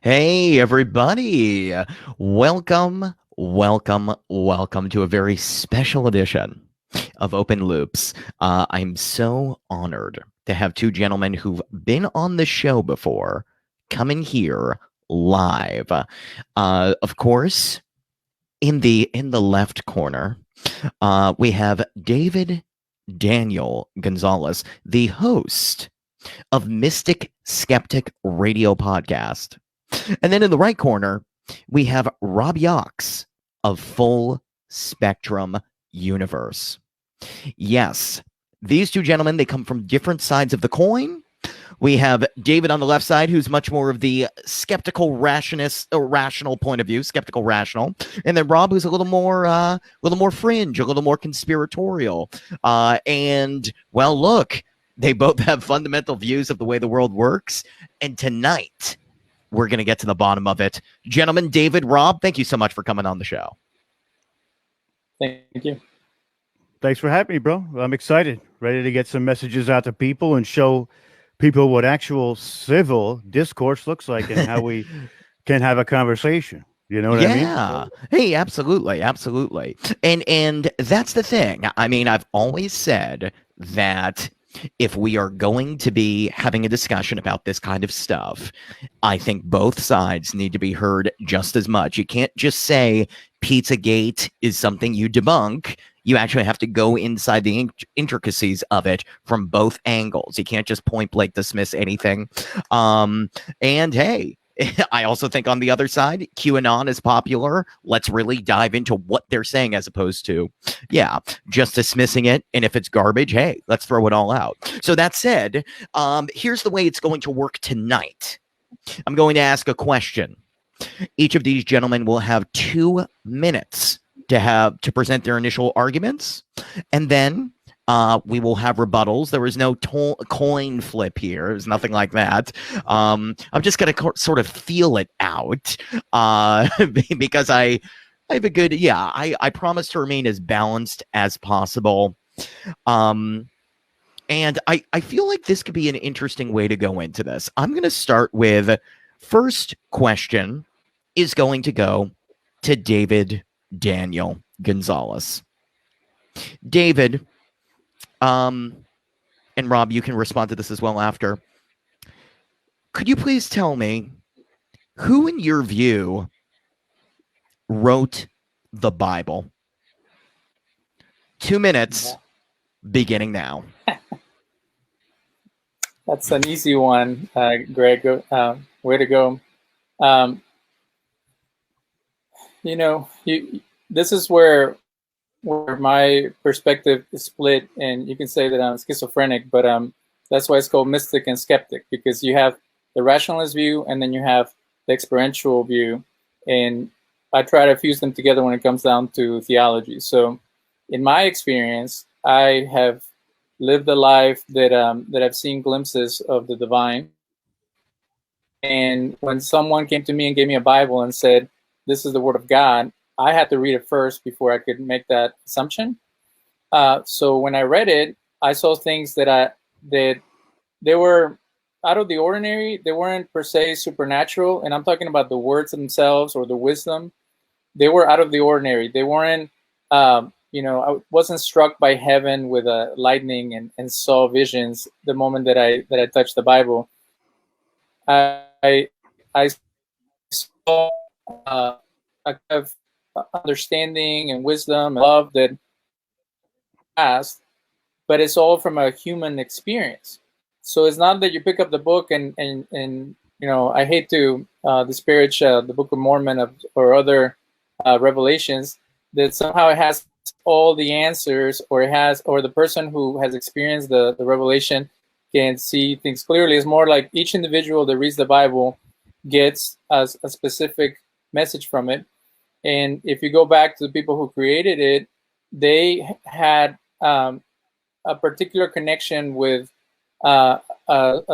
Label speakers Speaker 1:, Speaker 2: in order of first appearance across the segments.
Speaker 1: Hey, everybody. Welcome to a very special edition of Open Loops. I'm so honored to have two gentlemen who've been on the show before come in here live. Of course, in the left corner, we have David Daniel Gonzalez, the host of Mystic-Skeptic radio podcast. And then in the right corner, we have Rob Yox of Full Spectrum Universe. Yes, these two gentlemen, they come from different sides of the coin. We have David on the left side, who's much more of the skeptical rationist or rational point of view, skeptical rational, and then Rob, who's a little more fringe, a little more conspiratorial. And well, look, they both have fundamental views of the way the world works. And tonight, we're going to get to the bottom of it. Gentlemen, David, Rob, thank you so much for coming on the show.
Speaker 2: Thank you.
Speaker 3: Thanks for having me, bro. I'm excited, ready to get some messages out to people and show people what actual civil discourse looks like and how we can have a conversation. You know what I mean?
Speaker 1: Yeah. Hey, absolutely. And that's the thing. I mean, I've always said that if we are going to be having a discussion about this kind of stuff, I think both sides need to be heard just as much. You can't just say Pizzagate is something you debunk. You actually have to go inside the intricacies of it from both angles. You can't just point blank dismiss anything. And hey, I also think on the other side, QAnon is popular. Let's really dive into what they're saying as opposed to, yeah, just dismissing it. And if it's garbage, hey, let's throw it all out. So that said, here's the way it's going to work tonight. I'm going to ask a question. Each of these gentlemen will have 2 minutes to present their initial arguments, and then we will have rebuttals. There is no coin flip here. There's nothing like that. I'm just going to sort of feel it out because I have a good, yeah, I promise to remain as balanced as possible. And I feel like this could be an interesting way to go into this. I'm going to start with first question is going to go to David Daniel Gonzalez. David, and Rob, you can respond to this as well after. Could you please tell me who, in your view, wrote the Bible? 2 minutes, beginning now.
Speaker 2: That's an easy one, Greg. Way to go. This is where my perspective is split, and you can say that I'm schizophrenic, but that's why it's called mystic and skeptic, because you have the rationalist view and then you have the experiential view, and I try to fuse them together when it comes down to theology. So in my experience, I have lived a life that I've seen glimpses of the divine. And when someone came to me and gave me a Bible and said, this is the word of God, I had to read it first before I could make that assumption. So when I read it, I saw things that they were out of the ordinary. They weren't per se supernatural. And I'm talking about the words themselves or the wisdom. They were out of the ordinary. They weren't, I wasn't struck by heaven with a lightning and saw visions the moment that I touched the Bible. I saw a kind of understanding and wisdom and love that past, but it's all from a human experience. So it's not that you pick up the book and I hate to disparage the Book of Mormon or other revelations, that somehow it has all the answers, or the person who has experienced the revelation can see things clearly. It's more like each individual that reads the Bible gets a specific message from it. And if you go back to the people who created it, they had a particular connection with a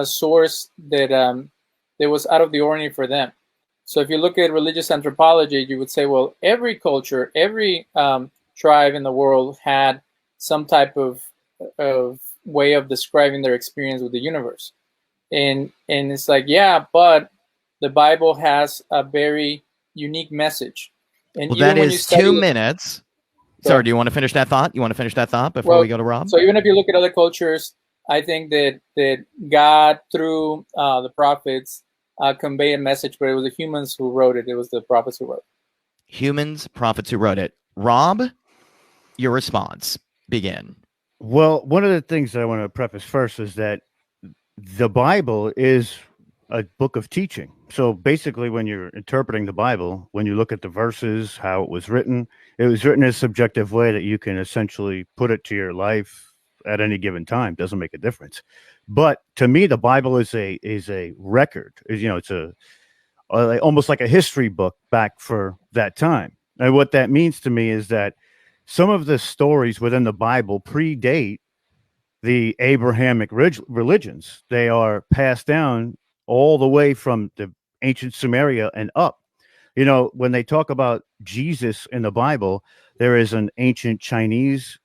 Speaker 2: source that was out of the ordinary for them. So if you look at religious anthropology, you would say, well, every culture, every tribe in the world had some type of way of describing their experience with the universe. And it's like, yeah, but the Bible has a very unique message. And
Speaker 1: Well,
Speaker 2: even
Speaker 1: that
Speaker 2: when you
Speaker 1: is
Speaker 2: study
Speaker 1: 2
Speaker 2: it,
Speaker 1: minutes.
Speaker 2: so,
Speaker 1: Sorry, do you want to finish that thought? You want to finish that thought before
Speaker 2: well,
Speaker 1: we go to Rob?
Speaker 2: so even if you look at other cultures, I think that God through the prophets convey a message, but it was the humans who wrote it. It was the prophets who wrote it.
Speaker 1: Humans, prophets who wrote it. Rob, your response. Begin.
Speaker 3: Well, one of the things that I want to preface first is that the Bible is a book of teaching. So basically, when you're interpreting the Bible, when you look at the verses, how it was written in a subjective way that you can essentially put it to your life at any given time. Doesn't make a difference. But to me, the Bible is a record. It's almost like a history book back for that time. And what that means to me is that some of the stories within the Bible predate the Abrahamic religions. They are passed down all the way from the ancient Sumeria and up. When they talk about Jesus in the Bible, there is an ancient Chinese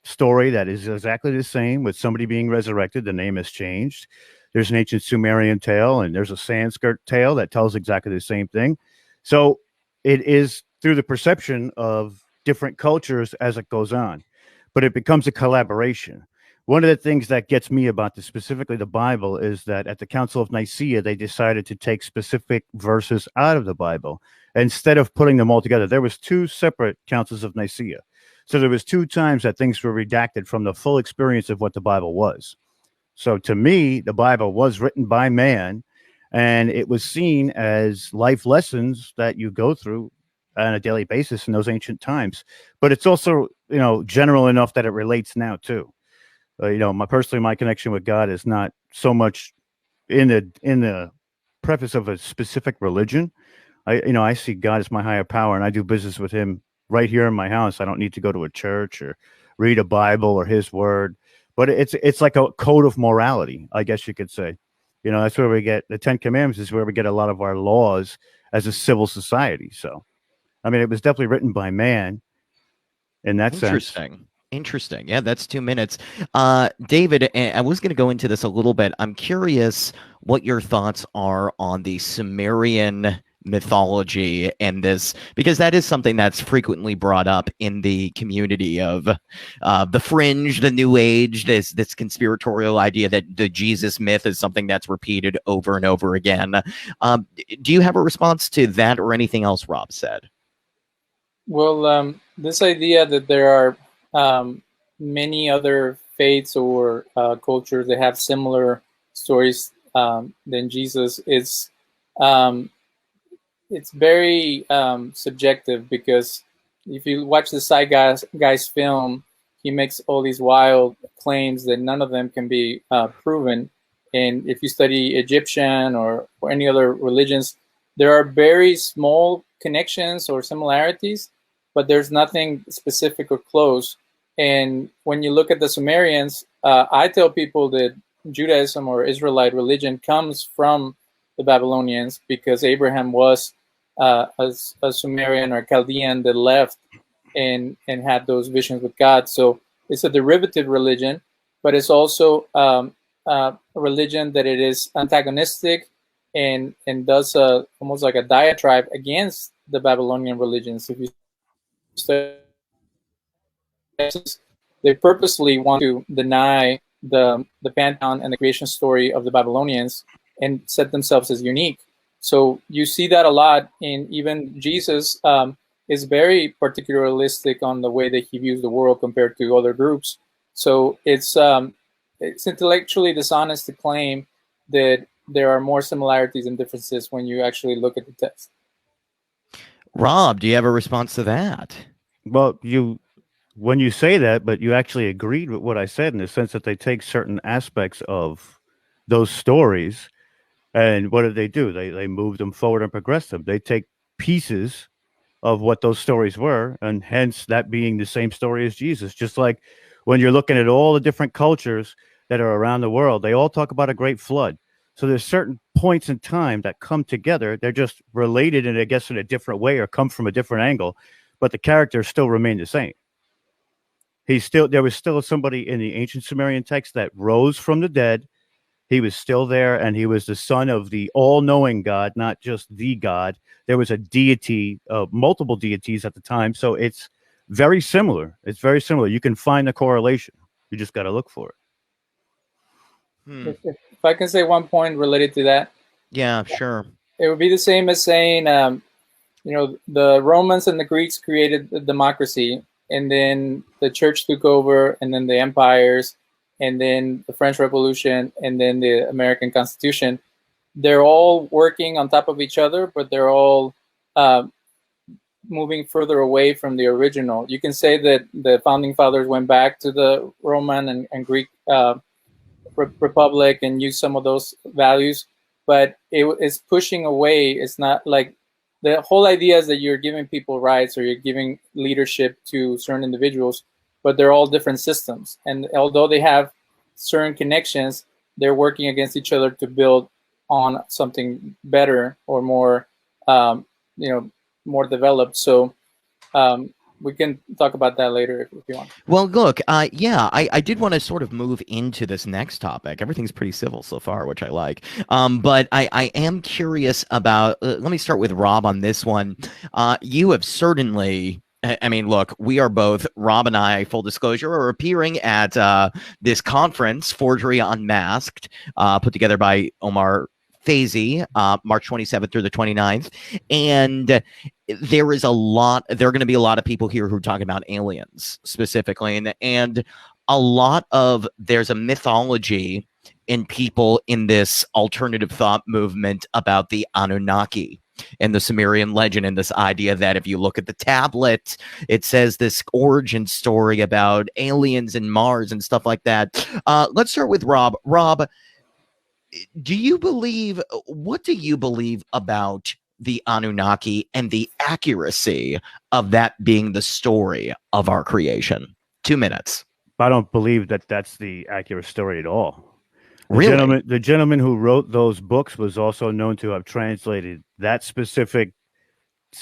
Speaker 3: story that is exactly the same with somebody being resurrected. The name has changed. There's an ancient Sumerian tale, and there's a Sanskrit tale that tells exactly the same thing. So it is through the perception of different cultures as it goes on, but it becomes a collaboration. One of the things that gets me about specifically the Bible is that at the Council of Nicaea, they decided to take specific verses out of the Bible instead of putting them all together. There was 2 separate Councils of Nicaea. So there was 2 times that things were redacted from the full experience of what the Bible was. So to me, the Bible was written by man, and it was seen as life lessons that you go through on a daily basis in those ancient times. But it's also, general enough that it relates now too. My connection with God is not so much in the preface of a specific religion. I see God as my higher power, and I do business with Him right here in my house. I don't need to go to a church or read a Bible or His Word, but it's like a code of morality, I guess you could say. That's where we get the 10 Commandments is where we get a lot of our laws as a civil society. So, I mean, it was definitely written by man in that sense.
Speaker 1: Interesting. Yeah, that's 2 minutes. David, I was going to go into this a little bit. I'm curious what your thoughts are on the Sumerian mythology and this, because that is something that's frequently brought up in the community of the fringe, the new age, this conspiratorial idea that the Jesus myth is something that's repeated over and over again. Do you have a response to that or anything else Rob said?
Speaker 2: Well, this idea that there are many other faiths or cultures that have similar stories than Jesus is it's very subjective, because if you watch the Zeitgeist film, he makes all these wild claims that none of them can be proven. And if you study Egyptian or any other religions, there are very small connections or similarities, but there's nothing specific or close. And when you look at the Sumerians, I tell people that Judaism or Israelite religion comes from the Babylonians, because Abraham was a Sumerian or Chaldean that left and had those visions with God. So it's a derivative religion, but it's also a religion that it is antagonistic and does almost like a diatribe against the Babylonian religions. If you study, they purposely want to deny the pantheon and the creation story of the Babylonians and set themselves as unique. So you see that a lot in even Jesus is very particularistic on the way that he views the world compared to other groups. So it's intellectually dishonest to claim that there are more similarities and differences when you actually look at the text.
Speaker 1: Rob, do you have a response to that?
Speaker 3: Well, when you say that, but you actually agreed with what I said in the sense that they take certain aspects of those stories, and what do? They move them forward and progress them. They take pieces of what those stories were, and hence that being the same story as Jesus. Just like when you're looking at all the different cultures that are around the world, they all talk about a great flood. So there's certain points in time that come together. They're just related, and I guess in a different way or come from a different angle, but the characters still remain the same. There was still somebody in the ancient Sumerian text that rose from the dead, He was still there, and he was the son of the all-knowing God, not just the God. There was a deity, multiple deities at the time, so it's very similar. It's very similar. You can find the correlation. You just got to look for it.
Speaker 2: If I can say one point related to that,
Speaker 1: Yeah, sure.
Speaker 2: it would be the same as saying, the Romans and the Greeks created the democracy, and then the church took over, and then the empires, and then the French Revolution, and then the American Constitution. They're all working on top of each other, but they're all moving further away from the original. You can say that the founding fathers went back to the Roman and Greek republic and used some of those values, but it's pushing away. It's not like the whole idea is that you're giving people rights or you're giving leadership to certain individuals, but they're all different systems. And although they have certain connections, they're working against each other to build on something better or more, more developed. So we can talk about that later if you want.
Speaker 1: Well, look, I did want to sort of move into this next topic. Everything's pretty civil so far, which I like. But I am curious about, let me start with Rob on this one. You have certainly, I mean, look, we are both, Rob and I, full disclosure, are appearing at this conference, Forgery Unmasked, put together by Omar Faizi, March 27th through the 29th. And there are going to be a lot of people here who are talking about aliens specifically. And there's a mythology in people in this alternative thought movement about the Anunnaki and the Sumerian legend, and this idea that if you look at the tablet, it says this origin story about aliens and Mars and stuff like that. Let's start with Rob. Rob, what do you believe about the Anunnaki and the accuracy of that being the story of our creation? 2 minutes.
Speaker 3: I don't believe that that's the accurate story at all.
Speaker 1: Really?
Speaker 3: The gentleman who wrote those books was also known to have translated that specific,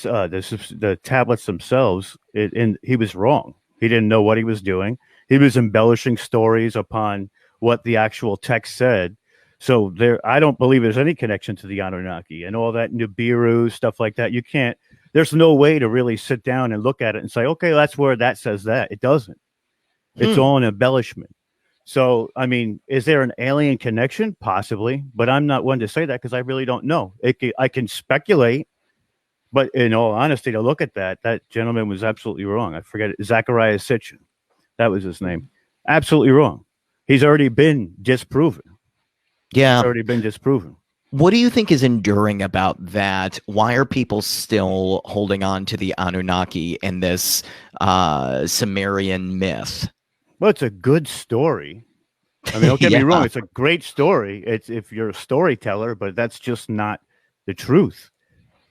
Speaker 3: the tablets themselves. He was wrong. He didn't know what he was doing. He was embellishing stories upon what the actual text said. So I don't believe there's any connection to the Anunnaki and all that Nibiru stuff like that. There's no way to really sit down and look at it and say, okay, that's where that says that. It doesn't. It's all an embellishment. So, I mean, is there an alien connection? Possibly, but I'm not one to say that because I really don't know. I can speculate, but in all honesty, to look at that gentleman was absolutely wrong. I forget it. Zachariah Sitchin. That was his name. Absolutely wrong. He's already been disproven.
Speaker 1: Yeah.
Speaker 3: It's already been disproven.
Speaker 1: What do you think is enduring about that? Why are people still holding on to the Anunnaki and this Sumerian myth?
Speaker 3: Well, it's a good story. I mean, don't get me wrong. It's a great story. It's if you're a storyteller, but that's just not the truth.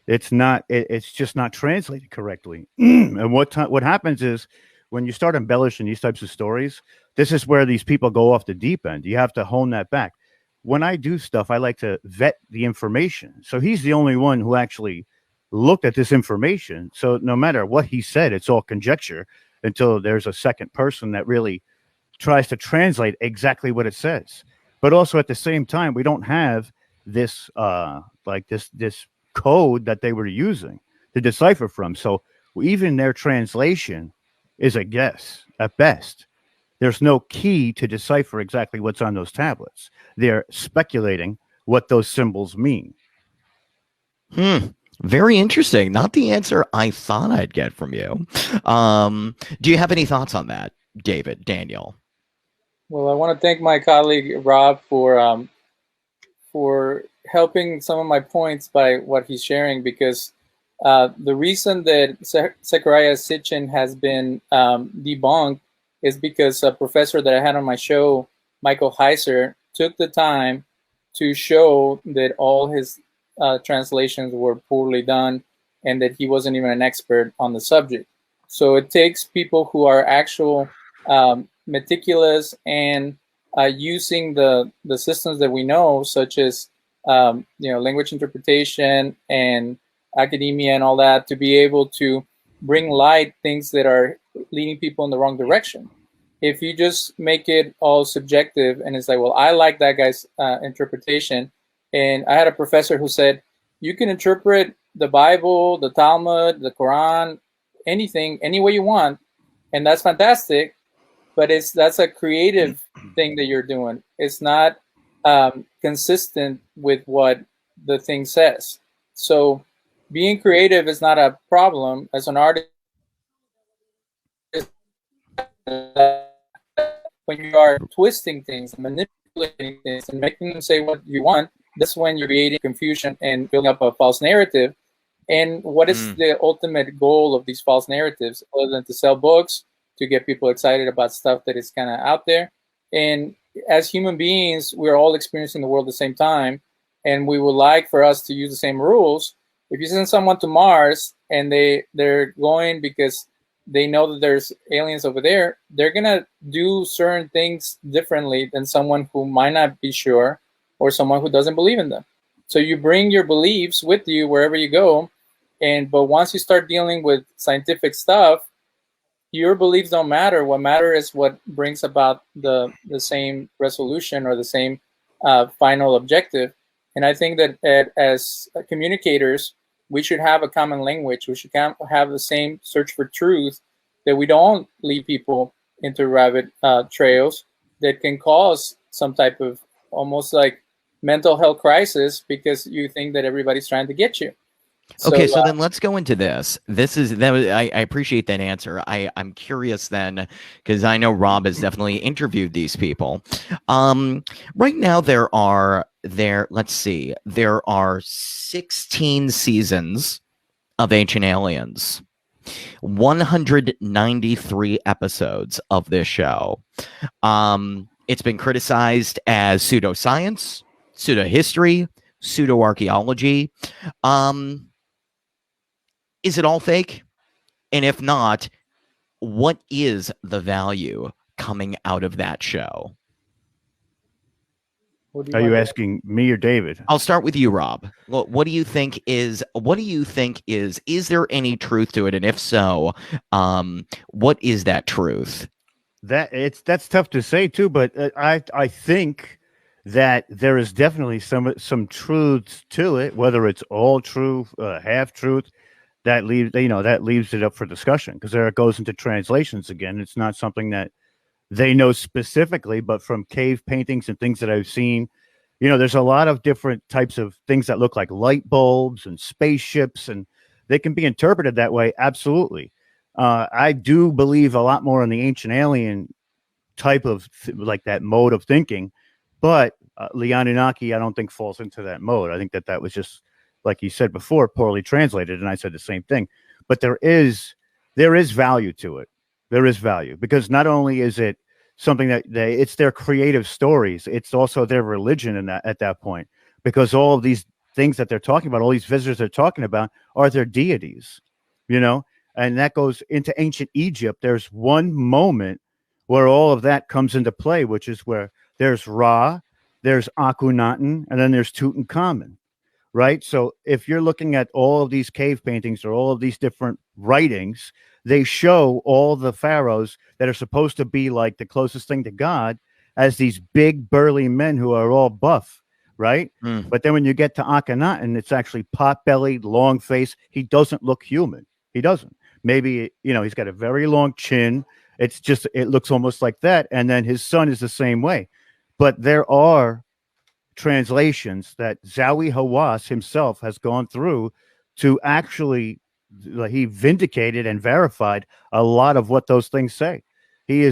Speaker 3: It's not. It's just not translated correctly. And what happens is when you start embellishing these types of stories, this is where these people go off the deep end. You have to hone that back. When I do stuff, I like to vet the information. So he's the only one who actually looked at this information. So no matter what he said, it's all conjecture until there's a second person that really tries to translate exactly what it says. But also at the same time, we don't have this this code that they were using to decipher from. So even their translation is a guess at best. There's no key to decipher exactly what's on those tablets. They're speculating what those symbols mean.
Speaker 1: Very interesting. Not the answer I thought I'd get from you. Do you have any thoughts on that, Daniel?
Speaker 2: Well, I want to thank my colleague Rob for helping some of my points by what he's sharing, because the reason that Zechariah Sitchin has been debunked is because a professor that I had on my show, Michael Heiser, took the time to show that all his translations were poorly done and that he wasn't even an expert on the subject. So it takes people who are actual meticulous and using the systems that we know, such as language interpretation and academia and all that, to be able to bring light things that are leading people in the wrong direction. if you just make it all subjective and it's like, well, I like that guy's interpretation. And I had a professor who said, you can interpret the Bible, the Talmud, the Quran, anything, any way you want. And that's fantastic. But that's a creative thing that you're doing. It's not consistent with what the thing says. So being creative is not a problem. As an artist, when you are twisting things, manipulating things, and making them say what you want, that's when you're creating confusion and building up a false narrative. And what is the ultimate goal of these false narratives, other than to sell books, to get people excited about stuff that is kind of out there? And as human beings, we're all experiencing the world at the same time, and we would like for us to use the same rules. If you send someone to Mars and they're going because they know that there's aliens over there, they're gonna do certain things differently than someone who might not be sure, or someone who doesn't believe in them. So you bring your beliefs with you wherever you go, but once you start dealing with scientific stuff, your beliefs don't matter. What matters is what brings about the same resolution or the same final objective. And I think that as communicators, we should have a common language. We should have the same search for truth, that we don't lead people into rabbit trails that can cause some type of almost like mental health crisis, because you think that everybody's trying to get you.
Speaker 1: Okay, so then let's go into this. I appreciate that answer. I'm curious then, because I know Rob has definitely interviewed these people. Right now there are 16 seasons of Ancient Aliens, 193 episodes of this show. It's been criticized as pseudoscience, pseudo-history, pseudo-archaeology. Is it all fake? And if not, what is the value coming out of that show?
Speaker 3: Are you asking me or David?
Speaker 1: I'll start with you, Rob. Well, what do you think is there any truth to it? And if so, what is that truth?
Speaker 3: That's tough to say too, but I think that there is definitely some truths to it, whether it's all truth, half truth. That leaves it up for discussion, because there it goes into translations again. It's not something that they know specifically, but from cave paintings and things that I've seen, there's a lot of different types of things that look like light bulbs and spaceships, and they can be interpreted that way. Absolutely. I do believe a lot more in the ancient alien type of like that mode of thinking, but the Anunnaki, I don't think falls into that mode. I think that was just, like you said before, poorly translated, and I said the same thing. But there is value to it. There is value, because not only is it something that it's their creative stories, it's also their religion at that point, because all of these things that they're talking about, all these visitors they're talking about, are their deities, and that goes into ancient Egypt. There's one moment where all of that comes into play, which is where there's Ra, there's Akhenaten, and then there's Tutankhamun. Right. So if you're looking at all of these cave paintings or all of these different writings, they show all the pharaohs that are supposed to be like the closest thing to God as these big burly men who are all buff. Right. But then when you get to Akhenaten, it's actually pot-bellied, long face. He doesn't look human. He doesn't. Maybe, he's got a very long chin. It looks almost like that. And then his son is the same way. But there are translations that Zawi Hawass himself has gone through to actually, he vindicated and verified a lot of what those things say. He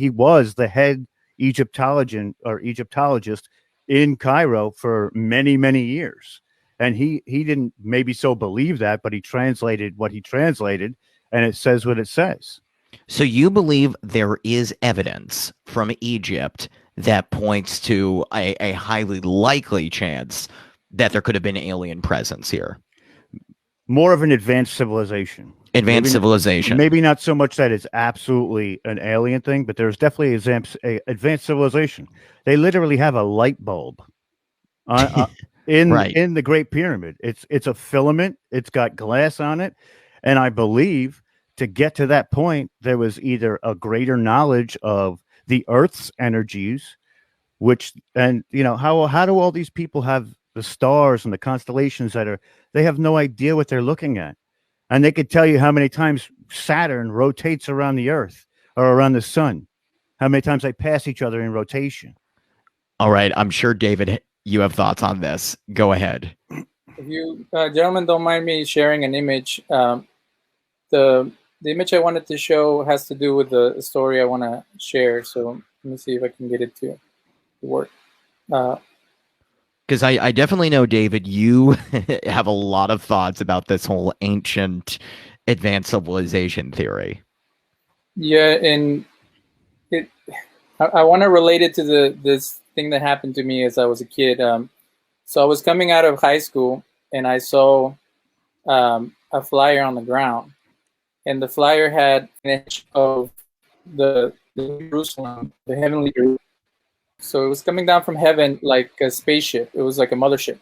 Speaker 3: was the head Egyptologist in Cairo for many, many years. And he didn't maybe so believe that, but he translated what he translated, and it says what it says.
Speaker 1: So you believe there is evidence from Egypt that points to a highly likely chance that there could have been alien presence here?
Speaker 3: More of an advanced civilization.
Speaker 1: Civilization.
Speaker 3: Maybe not so much that it's absolutely an alien thing, but there's definitely an advanced civilization. They literally have a light bulb in the Great Pyramid. It's a filament. It's got glass on it. And I believe to get to that point, there was either a greater knowledge of the Earth's energies, which, and how do all these people have the stars and the constellations they have no idea what they're looking at, and they could tell you how many times Saturn rotates around the Earth or around the sun, how many times they pass each other in rotation.
Speaker 1: All right, I'm sure David, you have thoughts on this. Go ahead.
Speaker 2: If you gentlemen don't mind me sharing an image, the image I wanted to show has to do with the story I want to share. So let me see if I can get it to work.
Speaker 1: Because I definitely know, David, you have a lot of thoughts about this whole ancient advanced civilization theory.
Speaker 2: Yeah, and I want to relate it to this thing that happened to me as I was a kid. So I was coming out of high school, and I saw a flyer on the ground, and the flyer had an image of the Jerusalem, the heavenly Jerusalem. So it was coming down from heaven like a spaceship. It was like a mothership,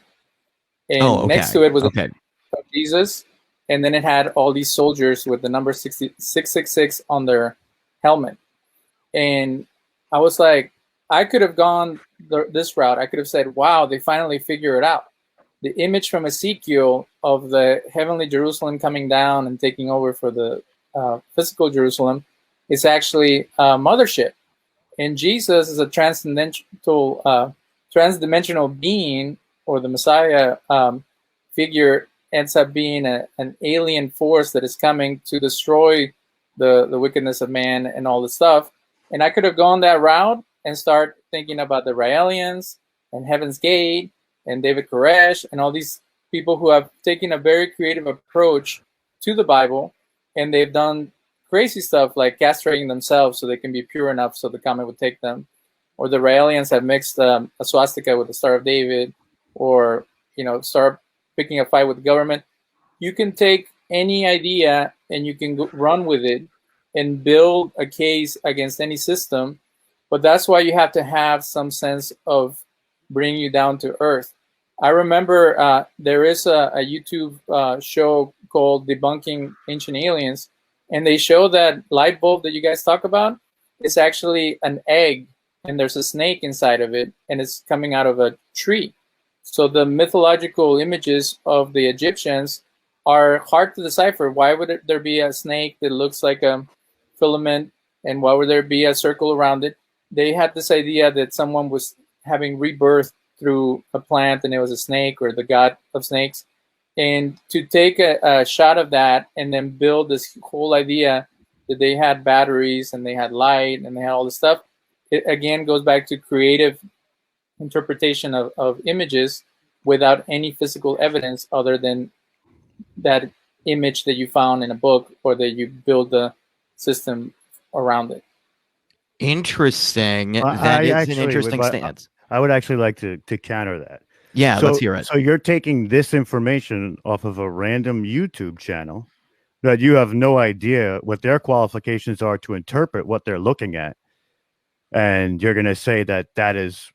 Speaker 2: and next to it was a picture of Jesus, and then it had all these soldiers with the number 666 on their helmet. And I was like, I could have gone this route. I could have said, wow, they finally figure it out. The image from Ezekiel of the heavenly Jerusalem coming down and taking over for the physical Jerusalem is actually a mothership. And Jesus is a transdimensional being, or the Messiah figure ends up being an alien force that is coming to destroy the wickedness of man and all this stuff. And I could have gone that route and start thinking about the Raelians and Heaven's Gate and David Koresh and all these people who have taken a very creative approach to the Bible, and they've done crazy stuff like castrating themselves so they can be pure enough so the comet would take them. Or the Raelians have mixed a swastika with the Star of David, or start picking a fight with the government. You can take any idea and you can run with it and build a case against any system, but that's why you have to have some sense of bringing you down to earth. I remember there is a YouTube show called Debunking Ancient Aliens, and they show that light bulb that you guys talk about is actually an egg, and there's a snake inside of it, and it's coming out of a tree. So the mythological images of the Egyptians are hard to decipher. Why would there be a snake that looks like a filament, and why would there be a circle around it? They had this idea that someone was having rebirth through a plant, and it was a snake or the god of snakes. And to take a shot of that and then build this whole idea that they had batteries and they had light and they had all this stuff, it again goes back to creative interpretation of images without any physical evidence other than that image that you found in a book, or that you build the system around it.
Speaker 1: Interesting. That is an interesting stance.
Speaker 3: I would actually like to counter that.
Speaker 1: Yeah, let's hear it.
Speaker 3: So you're taking this information off of a random YouTube channel that you have no idea what their qualifications are to interpret what they're looking at, and you're going to say that is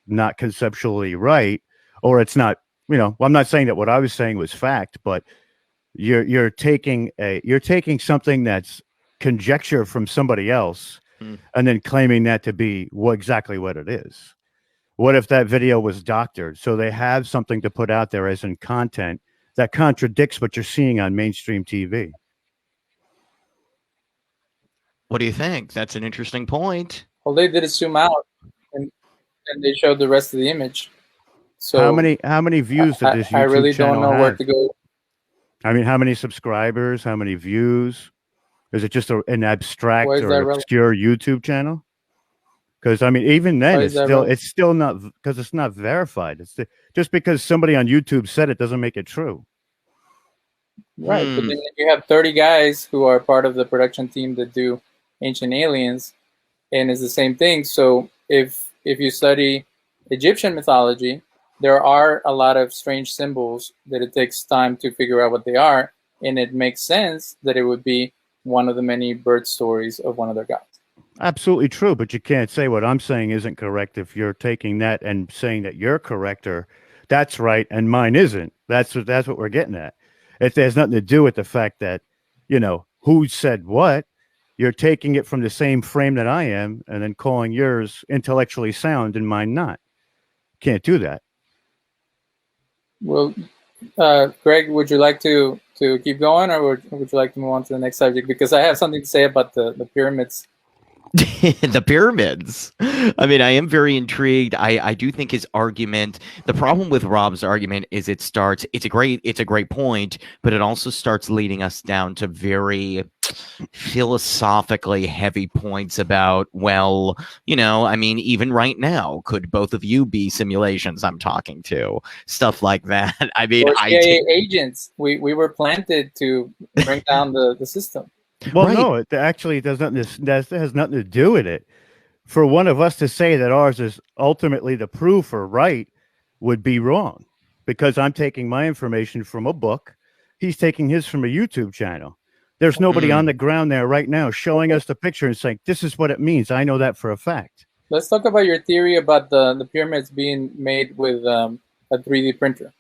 Speaker 3: not conceptually right, or it's not. I'm not saying that what I was saying was fact, but you're taking something that's conjecture from somebody else, and then claiming that to be exactly what it is. What if that video was doctored? So they have something to put out there as in content that contradicts what you're seeing on mainstream TV.
Speaker 1: What do you think? That's an interesting point.
Speaker 2: Well, they did a zoom out, and they showed the rest of the image. So
Speaker 3: how many views did this YouTube channel have?
Speaker 2: I really don't know where to go.
Speaker 3: I mean, how many subscribers? How many views? Is it just an abstract or obscure YouTube channel? Because I mean, even then, it's still not, because it's not verified. Just because somebody on YouTube said it doesn't make it true.
Speaker 2: Right, but then you have 30 guys who are part of the production team that do Ancient Aliens, and it's the same thing. So if you study Egyptian mythology, there are a lot of strange symbols that it takes time to figure out what they are, and it makes sense that it would be one of the many birth stories of one of their gods.
Speaker 3: Absolutely true, but you can't say what I'm saying isn't correct if you're taking that and saying that you're correct, or that's right and mine isn't. That's what we're getting at. It has nothing to do with the fact that, who said what. You're taking it from the same frame that I am and then calling yours intellectually sound and mine not. Can't do that.
Speaker 2: Well, Greg, would you like to keep going, or would you like to move on to the next subject? Because I have something to say about the pyramids.
Speaker 1: The pyramids. I mean, I am very intrigued. I do think his argument, the problem with Rob's argument is it's a great point, but it also starts leading us down to very philosophically heavy points about, well, I mean, even right now, could both of you be simulations I'm talking to? Stuff like that. I mean,
Speaker 2: Or CIA agents. We were planted to bring down the system.
Speaker 3: Well,
Speaker 1: Right.
Speaker 3: no, it actually does nothing. That has nothing to do with it. For one of us to say that ours is ultimately the proof or right would be wrong, because I'm taking my information from a book. He's taking his from a YouTube channel. There's nobody on the ground there right now showing us the picture and saying, this is what it means. I know that for a fact.
Speaker 2: Let's talk about your theory about the pyramids being made with a 3D printer.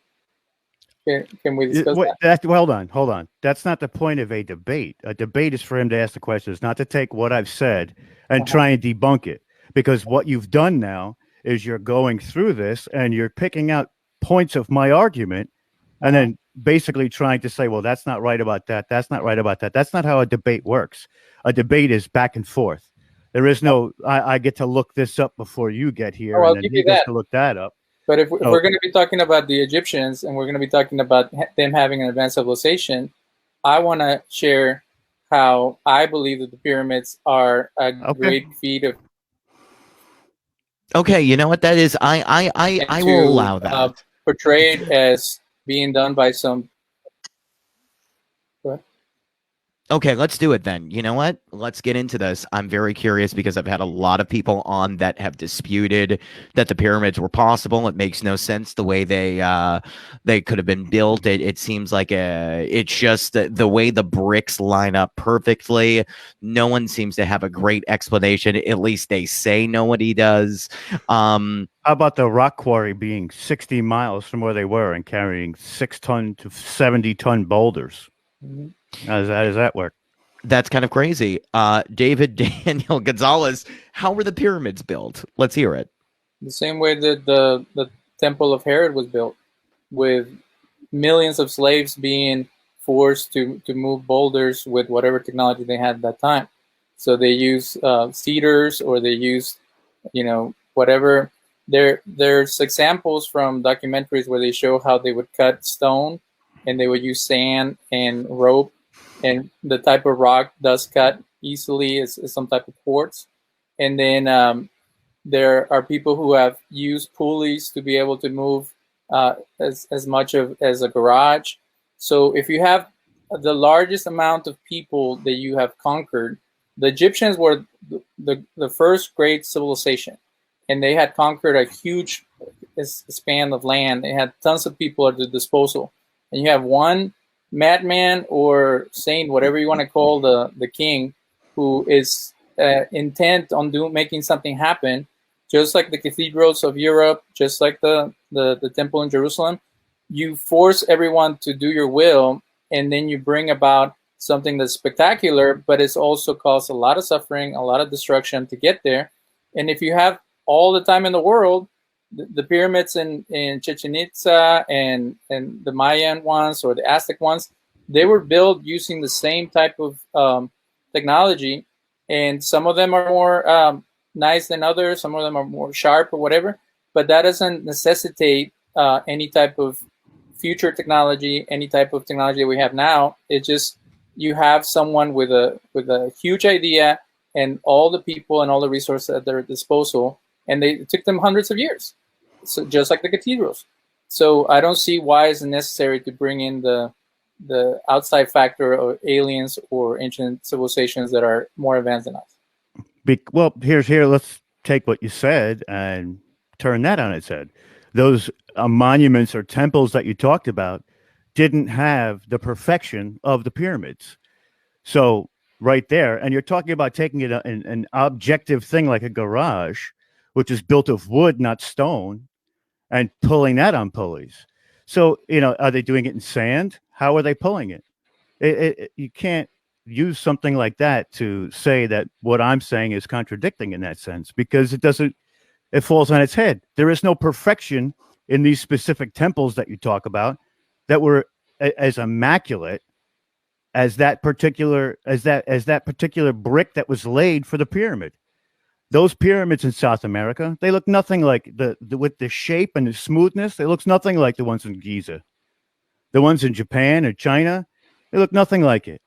Speaker 2: Can we discuss that?
Speaker 3: Hold on. That's not the point of a debate. A debate is for him to ask the questions, not to take what I've said and try and debunk it. Because what you've done now is you're going through this and you're picking out points of my argument and then basically trying to say, well, that's not right about that. That's not right about that. That's not how a debate works. A debate is back and forth. There is no, I get to look this up before you get here.
Speaker 2: I'll
Speaker 3: And then
Speaker 2: give
Speaker 3: he
Speaker 2: you
Speaker 3: gets
Speaker 2: that.
Speaker 3: to look that up.
Speaker 2: But if we're going to be talking about the Egyptians and we're going to be talking about them having an advanced civilization, I want to share how I believe that the pyramids are a great feat of.
Speaker 1: Okay, you know what that is? I will allow that.
Speaker 2: Portrayed as being done by some.
Speaker 1: Okay, let's do it then. You know what? Let's get into this. I'm very curious because I've had a lot of people on that have disputed that the pyramids were possible. It makes no sense the way they could have been built. It seems like it's just the way the bricks line up perfectly. No one seems to have a great explanation. At least they say nobody does.
Speaker 3: How about the rock quarry being 60 miles from where they were and carrying 6-ton to 70-ton boulders?
Speaker 2: Mm-hmm.
Speaker 3: How does that work?
Speaker 1: That's kind of crazy. David Daniel Gonzalez, how were the pyramids built? Let's hear it.
Speaker 2: The same way that the Temple of Herod was built, with millions of slaves being forced to move boulders with whatever technology they had at that time. So they use cedars, or they use, whatever. There's examples from documentaries where they show how they would cut stone, and they would use sand and rope, and the type of rock does cut easily is some type of quartz. And then there are people who have used pulleys to be able to move as much as a garage. So if you have the largest amount of people that you have conquered, the Egyptians were the first great civilization, and they had conquered a huge span of land. They had tons of people at their disposal, and you have one madman or saint, whatever you want to call the king, who is intent on making something happen, just like the cathedrals of Europe, just like the temple in Jerusalem. You force everyone to do your will, and then you bring about something that's spectacular, but it's also caused a lot of suffering, a lot of destruction to get there. And if you have all the time in the world, the pyramids in Chichen Itza and the Mayan ones or the Aztec ones, they were built using the same type of technology, and some of them are more nice than others, some of them are more sharp or whatever, but that doesn't necessitate any type of future technology, any type of technology that we have now. It just, you have someone with a huge idea and all the people and all the resources at their disposal, and it took them hundreds of years. So just like the cathedrals. So I don't see why it's necessary to bring in the outside factor of aliens or ancient civilizations that are more advanced than us.
Speaker 3: Well, let's take what you said and turn that on its head. Those monuments or temples that you talked about didn't have the perfection of the pyramids. So right there, and you're talking about taking it an objective thing like a garage, which is built of wood, not stone, and pulling that on pulleys. So, are they doing it in sand? How are they pulling it? You can't use something like that to say that what I'm saying is contradicting in that sense, because it falls on its head. There is no perfection in these specific temples that you talk about that were as immaculate as that particular brick that was laid for the pyramid. Those pyramids in South America, they look nothing like with the shape and the smoothness. They look nothing like the ones in Giza. The ones in Japan or China, they look nothing like it.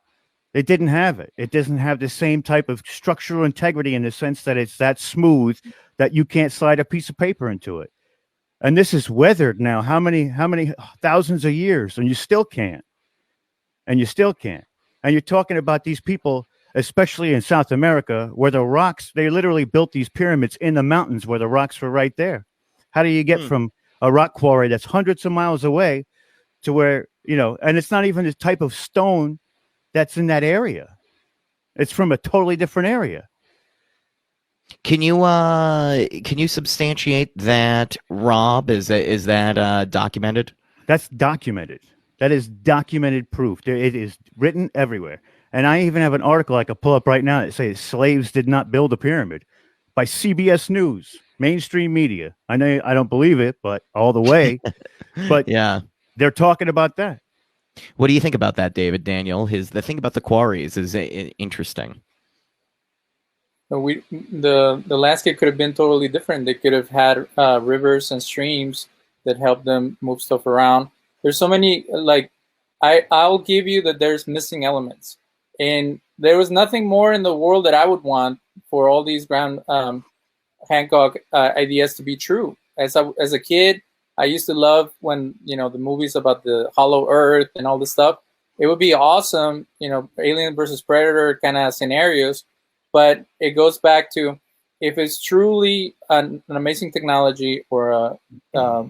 Speaker 3: It didn't have it. It doesn't have the same type of structural integrity in the sense that it's that smooth that you can't slide a piece of paper into it. And this is weathered now how many thousands of years, and you still can't. And you're talking about these people, especially in South America, where the rocks, they literally built these pyramids in the mountains where the rocks were right there. How do you get from a rock quarry that's hundreds of miles away to where, and it's not even the type of stone that's in that area. It's from a totally different area.
Speaker 1: Can you substantiate that, Rob? Is that documented?
Speaker 3: That's documented. That is documented proof. It is written everywhere. And I even have an article I could pull up right now that says slaves did not build a pyramid, by CBS News, mainstream media. I know I don't believe it, but all the way. But
Speaker 1: yeah,
Speaker 3: they're talking about that.
Speaker 1: What do you think about that, David? Daniel, the thing about the quarries is interesting.
Speaker 2: The landscape could have been totally different. They could have had rivers and streams that help them move stuff around. There's so many, I'll give you that there's missing elements. And there was nothing more in the world that I would want for all these Graham Hancock ideas to be true. As a kid, I used to love when, the movies about the hollow earth and all this stuff. It would be awesome, alien versus predator kind of scenarios. But it goes back to, if it's truly an amazing technology or a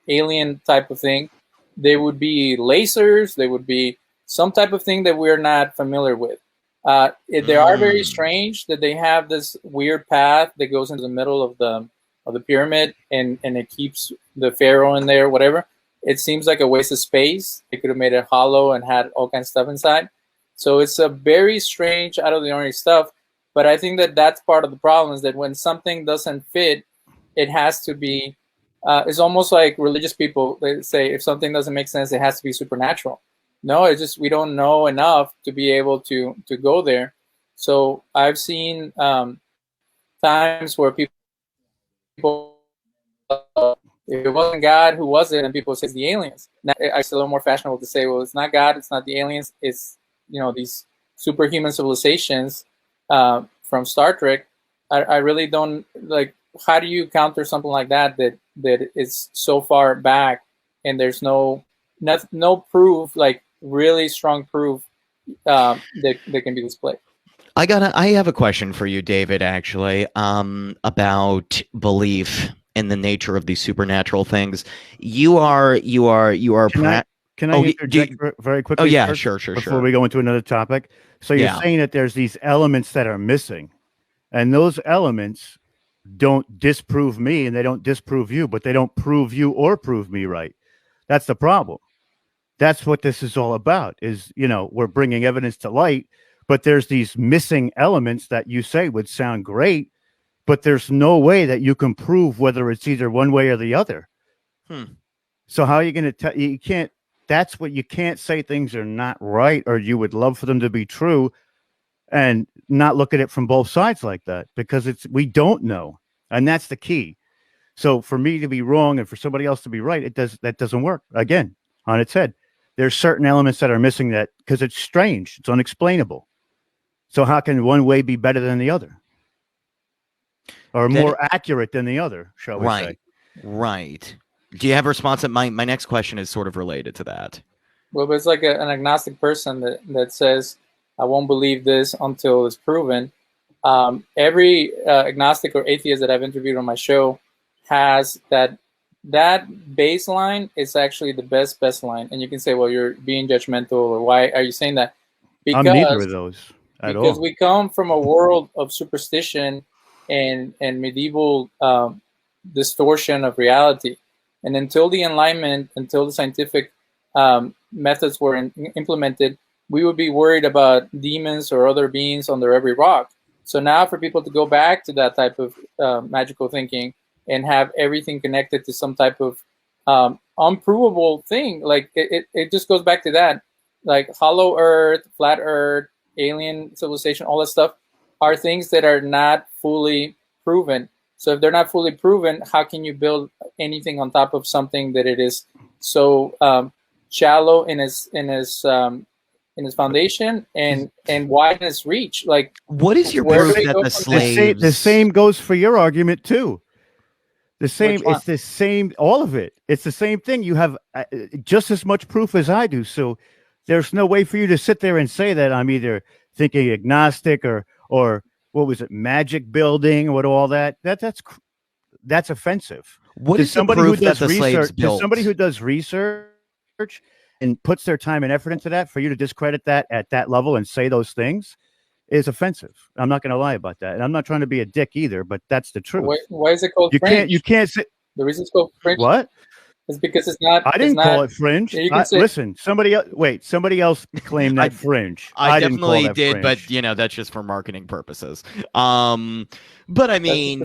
Speaker 2: alien type of thing, there would be lasers, there would be some type of thing that we're not familiar with. They are very strange that they have this weird path that goes into the middle of the pyramid and it keeps the pharaoh in there, whatever. It seems like a waste of space. They could have made it hollow and had all kinds of stuff inside. So it's a very strange, out of the ordinary stuff. But I think that that's part of the problem, is that when something doesn't fit, it has to be, it's almost like religious people. They say if something doesn't make sense, it has to be supernatural. No, it's just we don't know enough to be able to go there. So I've seen times where people, if it wasn't God, who was it? And people say it's the aliens. Now, it's a little more fashionable to say, well, it's not God, it's not the aliens, it's these superhuman civilizations from Star Trek. I really don't like. How do you counter something like that is so far back and there's no proof, like really strong proof that can be displayed?
Speaker 1: I have a question for you, David, actually, about belief in the nature of these supernatural things. You are.
Speaker 3: Can I interject very quickly?
Speaker 1: Oh yeah,
Speaker 3: first,
Speaker 1: sure.
Speaker 3: Before we go into another topic. So you're saying that there's these elements that are missing, and those elements don't disprove me and they don't disprove you, but they don't prove you or prove me right. That's the problem. That's what this is all about, is, we're bringing evidence to light, but there's these missing elements that you say would sound great, but there's no way that you can prove whether it's either one way or the other. So how are you going to tell? You can't. That's what you can't say. Things are not right, or you would love for them to be true, and not look at it from both sides like that, because we don't know, and that's the key. So for me to be wrong and for somebody else to be right, that doesn't work. Again, on its head. There's certain elements that are missing, that because it's strange, it's unexplainable. So how can one way be better than the other, or more accurate than the other? Shall we say?
Speaker 1: Right. Do you have a response? My next question is sort of related to that.
Speaker 2: Well, but it's like an agnostic person that says, I won't believe this until it's proven. Every agnostic or atheist that I've interviewed on my show has that baseline is actually the best line. And you can say, well, you're being judgmental, or why are you saying that?
Speaker 3: Because I'm neither of those at all.
Speaker 2: Because we come from a world of superstition and medieval distortion of reality. And until the Enlightenment, until the scientific methods were implemented, we would be worried about demons or other beings under every rock. So now for people to go back to that type of magical thinking and have everything connected to some type of unprovable thing, like it just goes back to that, like hollow earth, flat earth, alien civilization, all that stuff are things that are not fully proven. So if they're not fully proven, how can you build anything on top of something that it is so shallow in its foundation and wide in its reach? Like,
Speaker 1: what is your
Speaker 2: where do
Speaker 1: proof
Speaker 2: they
Speaker 1: that
Speaker 2: go
Speaker 1: the
Speaker 2: from there?
Speaker 1: slaves?
Speaker 3: The same goes for your argument too. The same,
Speaker 2: Which one?
Speaker 3: it's the same, all of it. It's the same thing. You have just as much proof as I do. So there's no way for you to sit there and say that I'm either thinking agnostic or what was it, magic building, what all that. That's offensive.
Speaker 1: What
Speaker 3: To
Speaker 1: is the
Speaker 3: somebody who
Speaker 1: proof that
Speaker 3: does
Speaker 1: the slaves
Speaker 3: research, to
Speaker 1: built?
Speaker 3: somebody who does research and puts their time and effort into that, for you to discredit that at that level and say those things is offensive. I'm not going to lie about that, and I'm not trying to be a dick either, but that's the truth.
Speaker 2: Why is it called
Speaker 3: You
Speaker 2: Fringe?
Speaker 3: can't say
Speaker 2: The reason it's called Fringe
Speaker 3: what?
Speaker 2: is because it's not.
Speaker 3: I didn't call it Fringe.
Speaker 2: Yeah, you can say,
Speaker 3: Listen, somebody else claimed that Fringe.
Speaker 1: I
Speaker 3: didn't call
Speaker 1: definitely
Speaker 3: that
Speaker 1: did,
Speaker 3: Fringe.
Speaker 1: but you know, that's just for marketing purposes. But I mean,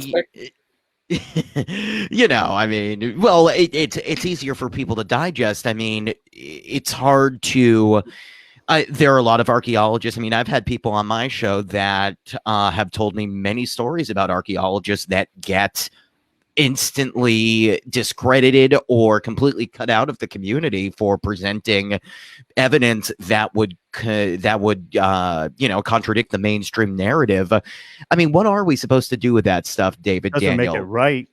Speaker 1: you know, I mean, well, it's easier for people to digest. I mean, it's hard to. There are a lot of archaeologists. I mean, I've had people on my show that have told me many stories about archaeologists that get instantly discredited or completely cut out of the community for presenting evidence that would you know, contradict the mainstream narrative. I mean, what are we supposed to do with that stuff, David?
Speaker 3: Doesn't
Speaker 1: Daniel?
Speaker 3: make it right.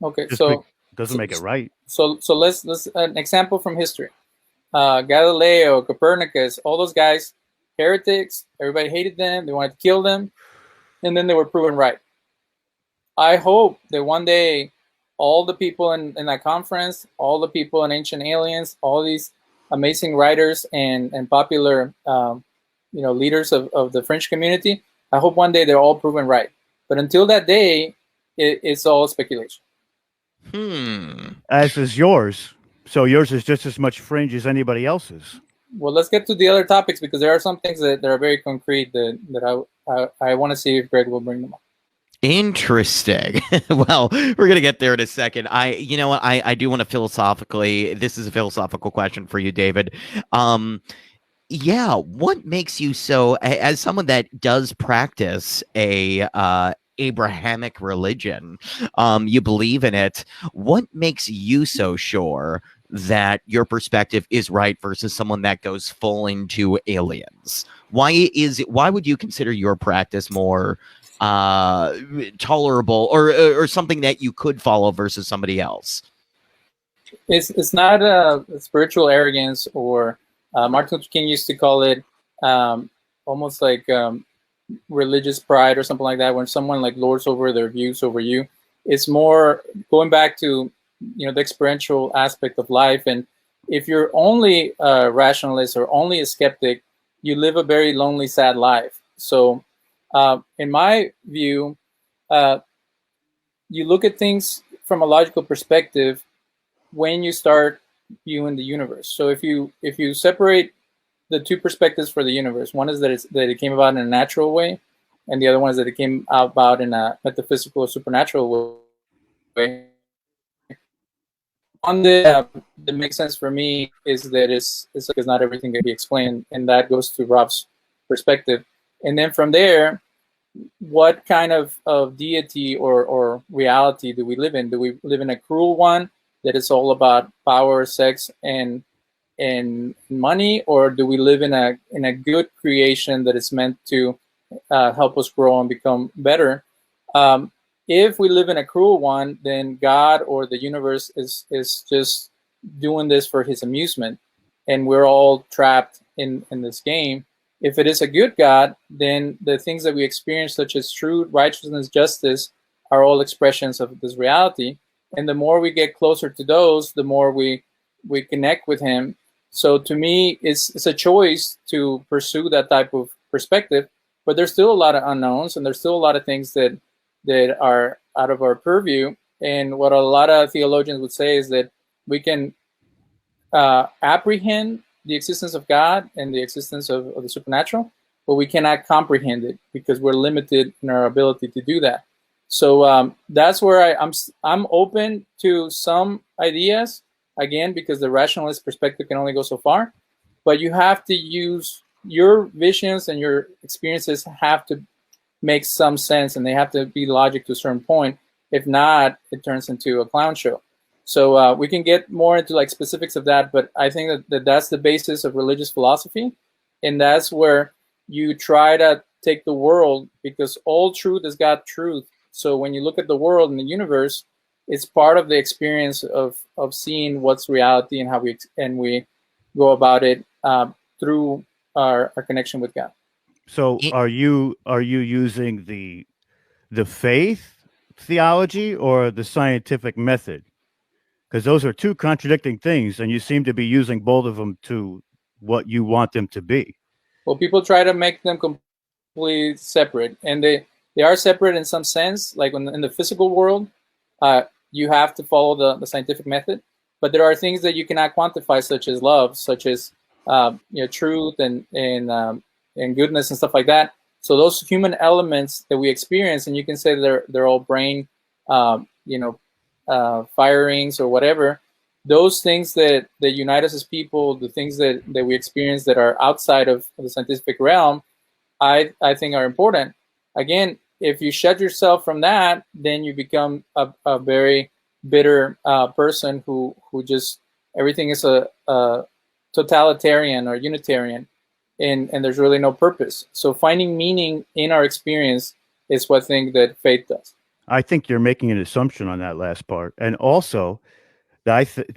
Speaker 2: okay, so
Speaker 3: Doesn't make it right.
Speaker 2: So let's an example from history. Galileo, Copernicus, all those guys, heretics. Everybody hated them. They wanted to kill them, and then they were proven right. I hope that one day, all the people in that conference, all the people in Ancient Aliens, all these amazing writers and popular, you know, leaders of the French community, I hope one day they're all proven right. But until that day, it's all speculation.
Speaker 3: As is yours. So yours is just as much Fringe as anybody else's.
Speaker 2: Well, let's get to the other topics, because there are some things that are very concrete that I want to see if Greg will bring them up.
Speaker 1: Interesting. Well, we're gonna get there in a second. You know what? I do want to philosophically. This is a philosophical question for you, David. Yeah, what makes you so, as someone that does practice a Abrahamic religion, you believe in it. What makes you so sure that your perspective is right versus someone that goes full into aliens? Why would you consider your practice more tolerable or something that you could follow versus somebody else?
Speaker 2: It's not a spiritual arrogance, or Martin Luther King used to call it almost like religious pride or something like that, when someone like lords over their views over you. It's more going back to, you know, the experiential aspect of life. And if you're only a rationalist or only a skeptic, you live a very lonely, sad life. So in my view, you look at things from a logical perspective when you start viewing the universe. So if you separate the two perspectives for the universe, one is that it came about in a natural way, and the other one is that it came about in a metaphysical or supernatural way. One that makes sense for me is that it's because not everything can be explained, and that goes to Rob's perspective. And then from there, what kind of deity or reality do we live in? Do we live in a cruel one that is all about power, sex, and money, or do we live in a good creation that is meant to help us grow and become better? If we live in a cruel one, then God or the universe is just doing this for his amusement, and we're all trapped in this game. If it is a good God, then the things that we experience, such as truth, righteousness, justice, are all expressions of this reality. And the more we get closer to those, the more we connect with him. So to me, it's a choice to pursue that type of perspective, but there's still a lot of unknowns, and there's still a lot of things that are out of our purview. And what a lot of theologians would say is that we can apprehend the existence of God and the existence of the supernatural, but we cannot comprehend it because we're limited in our ability to do that. So that's where I'm open to some ideas, again, because the rationalist perspective can only go so far. But you have to use your visions, and your experiences have to make some sense, and they have to be logic to a certain point. If not, it turns into a clown show. So we can get more into like specifics of that, but I think that that's the basis of religious philosophy, and that's where you try to take the world, because all truth is God truth. So when you look at the world and the universe, it's part of the experience of seeing what's reality and how we go about it through our connection with God.
Speaker 3: So are you using the faith theology or the scientific method? Because those are two contradicting things, and you seem to be using both of them to what you want them to be.
Speaker 2: Well, people try to make them completely separate, and they are separate in some sense. Like in the physical world, you have to follow the scientific method, but there are things that you cannot quantify, such as love, such as truth and goodness and stuff like that. So those human elements that we experience, and you can say they're all brain, firings or whatever. Those things that unite us as people, the things that we experience that are outside of the scientific realm, I think are important. Again, if you shut yourself from that, then you become a very bitter person who just everything is a totalitarian or unitarian, and there's really no purpose. So finding meaning in our experience is what I think that faith does.
Speaker 3: I think you're making an assumption on that last part, and also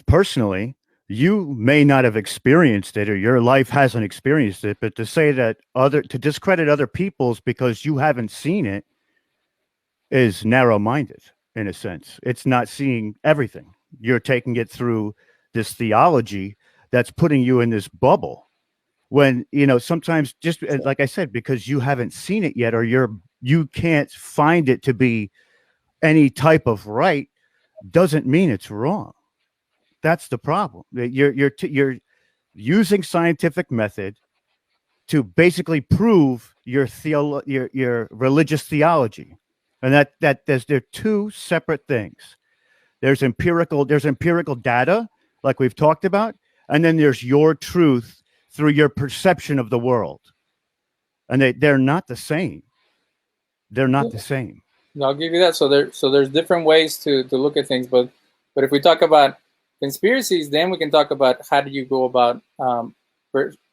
Speaker 3: personally, you may not have experienced it, or your life hasn't experienced it, but to say that to discredit other people's because you haven't seen it is narrow-minded in a sense. It's not seeing everything. You're taking it through this theology that's putting you in this bubble. When, sometimes just like I said, because you haven't seen it yet, or you can't find it to be any type of right, doesn't mean it's wrong. That's the problem. You're using scientific method to basically prove your religious theology, and they're two separate things. There's empirical data, like we've talked about, and then there's your truth through your perception of the world, and they're not the same. They're not the same.
Speaker 2: I'll give you that. So there's different ways to look at things, but if we talk about conspiracies, then we can talk about how do you go about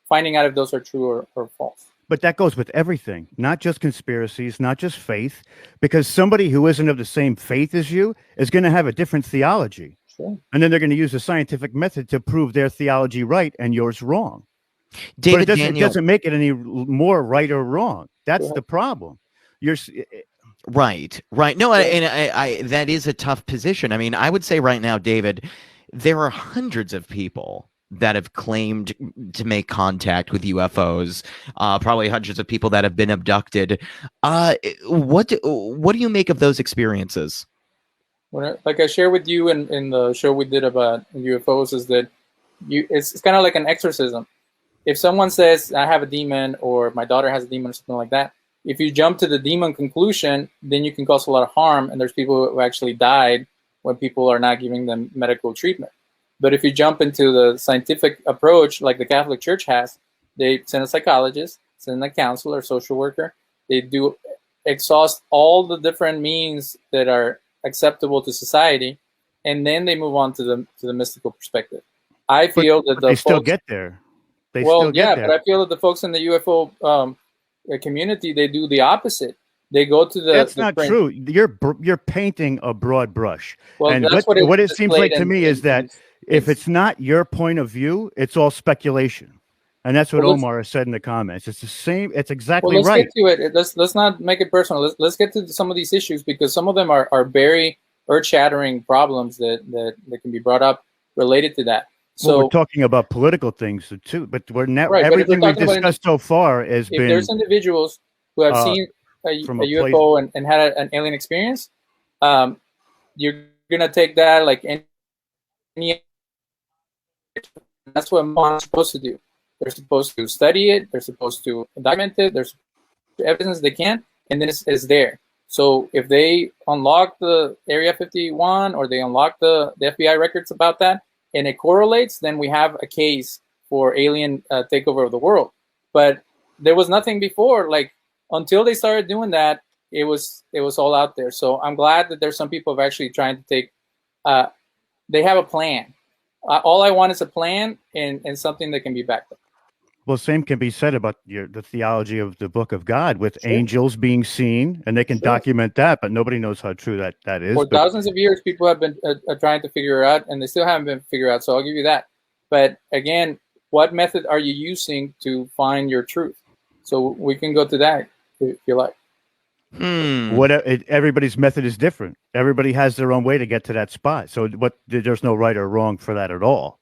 Speaker 2: finding out if those are true or false.
Speaker 3: But that goes with everything, not just conspiracies, not just faith, because somebody who isn't of the same faith as you is going to have a different theology.
Speaker 2: Sure.
Speaker 3: And then they're going to use the scientific method to prove their theology right and yours wrong.
Speaker 1: David,
Speaker 3: but it doesn't make it any more right or wrong. That's the problem.
Speaker 1: Right. No, I that is a tough position. I mean, I would say right now, David, there are hundreds of people that have claimed to make contact with UFOs, probably hundreds of people that have been abducted. What do you make of those experiences?
Speaker 2: Like I shared with you in the show we did about UFOs, is that it's kind of like an exorcism. If someone says, I have a demon, or my daughter has a demon, or something like that, if you jump to the demon conclusion, then you can cause a lot of harm, and there's people who actually died when people are not giving them medical treatment. But if you jump into the scientific approach, like the Catholic Church has, they send a psychologist, send a counselor, social worker. They do exhaust all the different means that are acceptable to society, and then they move on to the mystical perspective. I feel that
Speaker 3: they still get there. But
Speaker 2: I feel that the folks in the UFO community, they do the opposite. They go to the.
Speaker 3: That's not true. You're painting a broad brush.
Speaker 2: Well,
Speaker 3: and
Speaker 2: that's
Speaker 3: what it seems like to me is that if it's not your point of view, it's all speculation, and that's what Omar has said in the comments. It's the same. It's exactly right.
Speaker 2: Let's get to it. Let's not make it personal. Let's get to some of these issues, because some of them are very earth-shattering problems that can be brought up related to that. So
Speaker 3: we're talking about political things too, but we're not. Right, everything we've discussed so far has been.
Speaker 2: If there's individuals who have seen a UFO and had an alien experience, you're gonna take that like any. That's what I'm supposed to do. They're supposed to study it. They're supposed to document it. There's evidence they can, and then it's there. So if they unlock the Area 51 or they unlock the FBI records about that, and it correlates, then we have a case for alien takeover of the world. But there was nothing before. Like, until they started doing that, it was all out there. So I'm glad that there's some people who have actually trying to take. They have a plan. All I want is a plan and something that can be backed up.
Speaker 3: Well, same can be said about the theology of the Book of God, with angels being seen, and they can document that, but nobody knows how true that is.
Speaker 2: For thousands of years, people have been trying to figure it out, and they still haven't been figured out. So I'll give you that. But again, what method are you using to find your truth? So we can go to that if you like.
Speaker 3: Everybody's method is different. Everybody has their own way to get to that spot. So there's no right or wrong for that at all.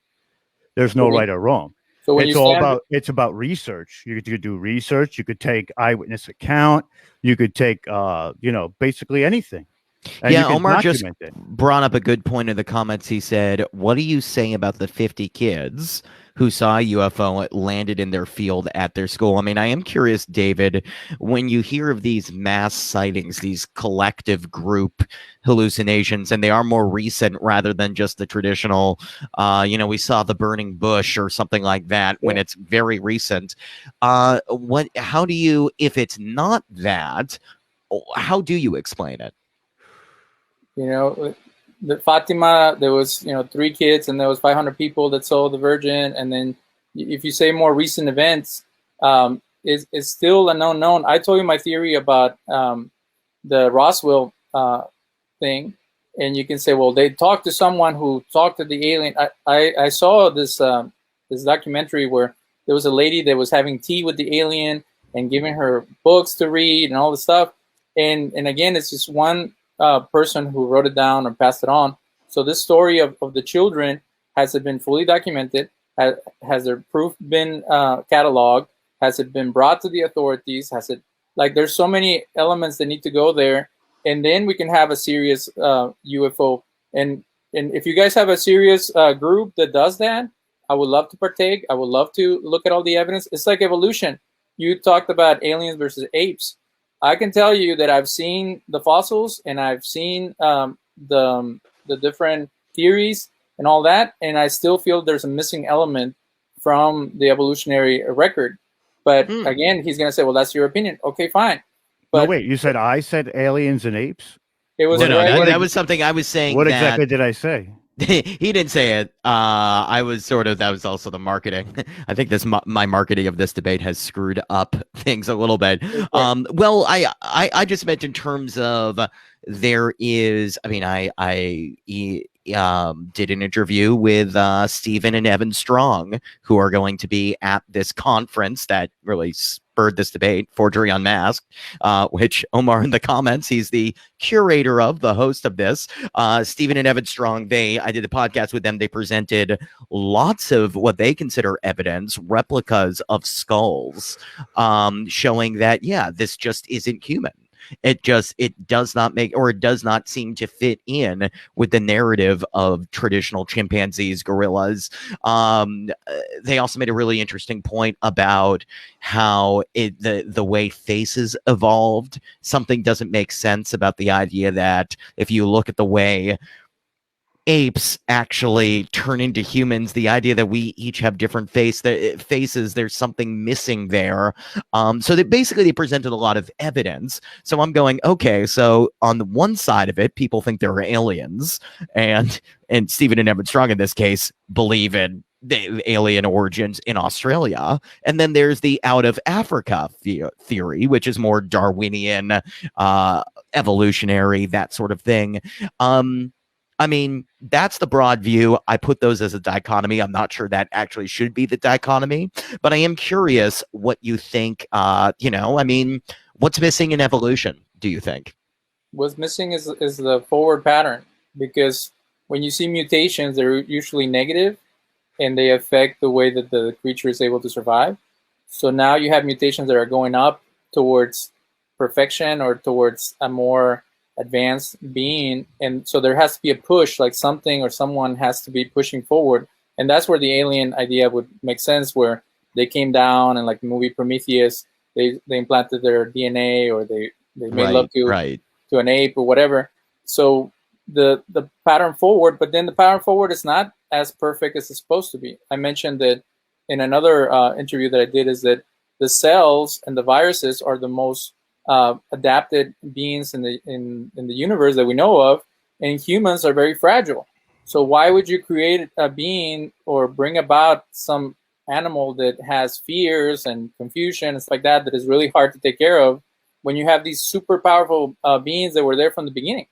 Speaker 3: There's no right or wrong. So when it's about research. You could do research. You could take eyewitness account. You could take basically anything. And
Speaker 1: Omar just brought up a good point in the comments. He said, "What are you saying about the 50 kids who saw a UFO landed in their field at their school?" I mean, I am curious, David, when you hear of these mass sightings, these collective group hallucinations, and they are more recent rather than just the traditional, we saw the burning bush or something like that, when it's very recent. How do you, if it's not that, how do you explain it?
Speaker 2: The Fatima, there was 3 kids, and there was 500 people that saw the Virgin. And then if you say more recent events, it's still an unknown. I told you my theory about the Roswell thing, and you can say, well, they talked to someone who talked to the alien. I saw this documentary where there was a lady that was having tea with the alien and giving her books to read and all this stuff. And again, it's just one person who wrote it down or passed it on. So this story of the children, has it been fully documented? Has their proof been cataloged? Has it been brought to the authorities? There's so many elements that need to go there, and then we can have a serious UFO. And if you guys have a serious group that does that, I would love to partake. I would love to look at all the evidence. It's like evolution. You talked about aliens versus apes. I can tell you that I've seen the fossils, and I've seen the different theories and all that, and I still feel there's a missing element from the evolutionary record. But again, he's going to say, well, that's your opinion. Okay, fine. But
Speaker 3: no, wait, you said I said aliens and apes?
Speaker 2: It was
Speaker 1: that was something I was saying.
Speaker 3: What exactly did I say?
Speaker 1: He didn't say it. That was also the marketing. I think my marketing of this debate has screwed up things a little bit. Well, I just meant in terms of there is, I did an interview with Stephen and Evan Strong, who are going to be at this conference that really spurred this debate, Forgery Unmasked, which Omar in the comments, he's the curator of, the host of this. Stephen and Evan Strong, I did a podcast with them. They presented lots of what they consider evidence, replicas of skulls, showing that, this just isn't human. It does not seem to fit in with the narrative of traditional chimpanzees, gorillas. They also made a really interesting point about how the way faces evolved. Something doesn't make sense about the idea that if you look at the way apes actually turn into humans, the idea that we each have different faces, there's something missing there. So that basically they presented a lot of evidence. So I'm going, okay, so on the one side of it, people think there are aliens, and Stephen and Evan Strong in this case believe in the alien origins in Australia. And then there's the out of Africa theory, which is more Darwinian, evolutionary, that sort of thing. That's the broad view. I put those as a dichotomy. I'm not sure that actually should be the dichotomy, but I am curious what you think. What's missing in evolution, do you think?
Speaker 2: What's missing is the forward pattern, because when you see mutations, they're usually negative, and they affect the way that the creature is able to survive. So now you have mutations that are going up towards perfection or towards a more advanced being, and so there has to be a push, like something or someone has to be pushing forward, and that's where the alien idea would make sense, where they came down, and like the movie Prometheus, they implanted their DNA, or they made love to an ape or whatever. So the pattern forward, but then the pattern forward is not as perfect as it's supposed to be. I mentioned that in another interview that I did, is that the cells and the viruses are the most adapted beings in the universe that we know of, and humans are very fragile. So why would you create a being or bring about some animal that has fears and confusion and stuff like that is really hard to take care of, when you have these super powerful beings that were there from the beginning?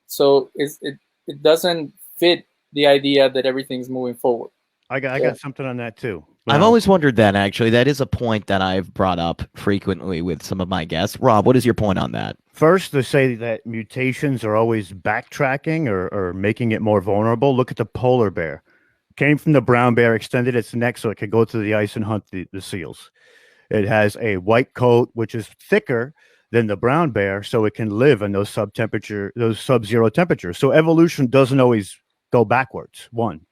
Speaker 2: So it doesn't fit the idea that everything's moving forward.
Speaker 3: I got something on that too.
Speaker 1: I've always wondered that, actually. That is a point that I've brought up frequently with some of my guests. Rob, what is your point on that?
Speaker 3: First, to say that mutations are always backtracking or making it more vulnerable. Look at the polar bear. Came from the brown bear, extended its neck so it could go through the ice and hunt the seals. It has a white coat, which is thicker than the brown bear, so it can live in those sub-zero temperatures. So evolution doesn't always go backwards, one.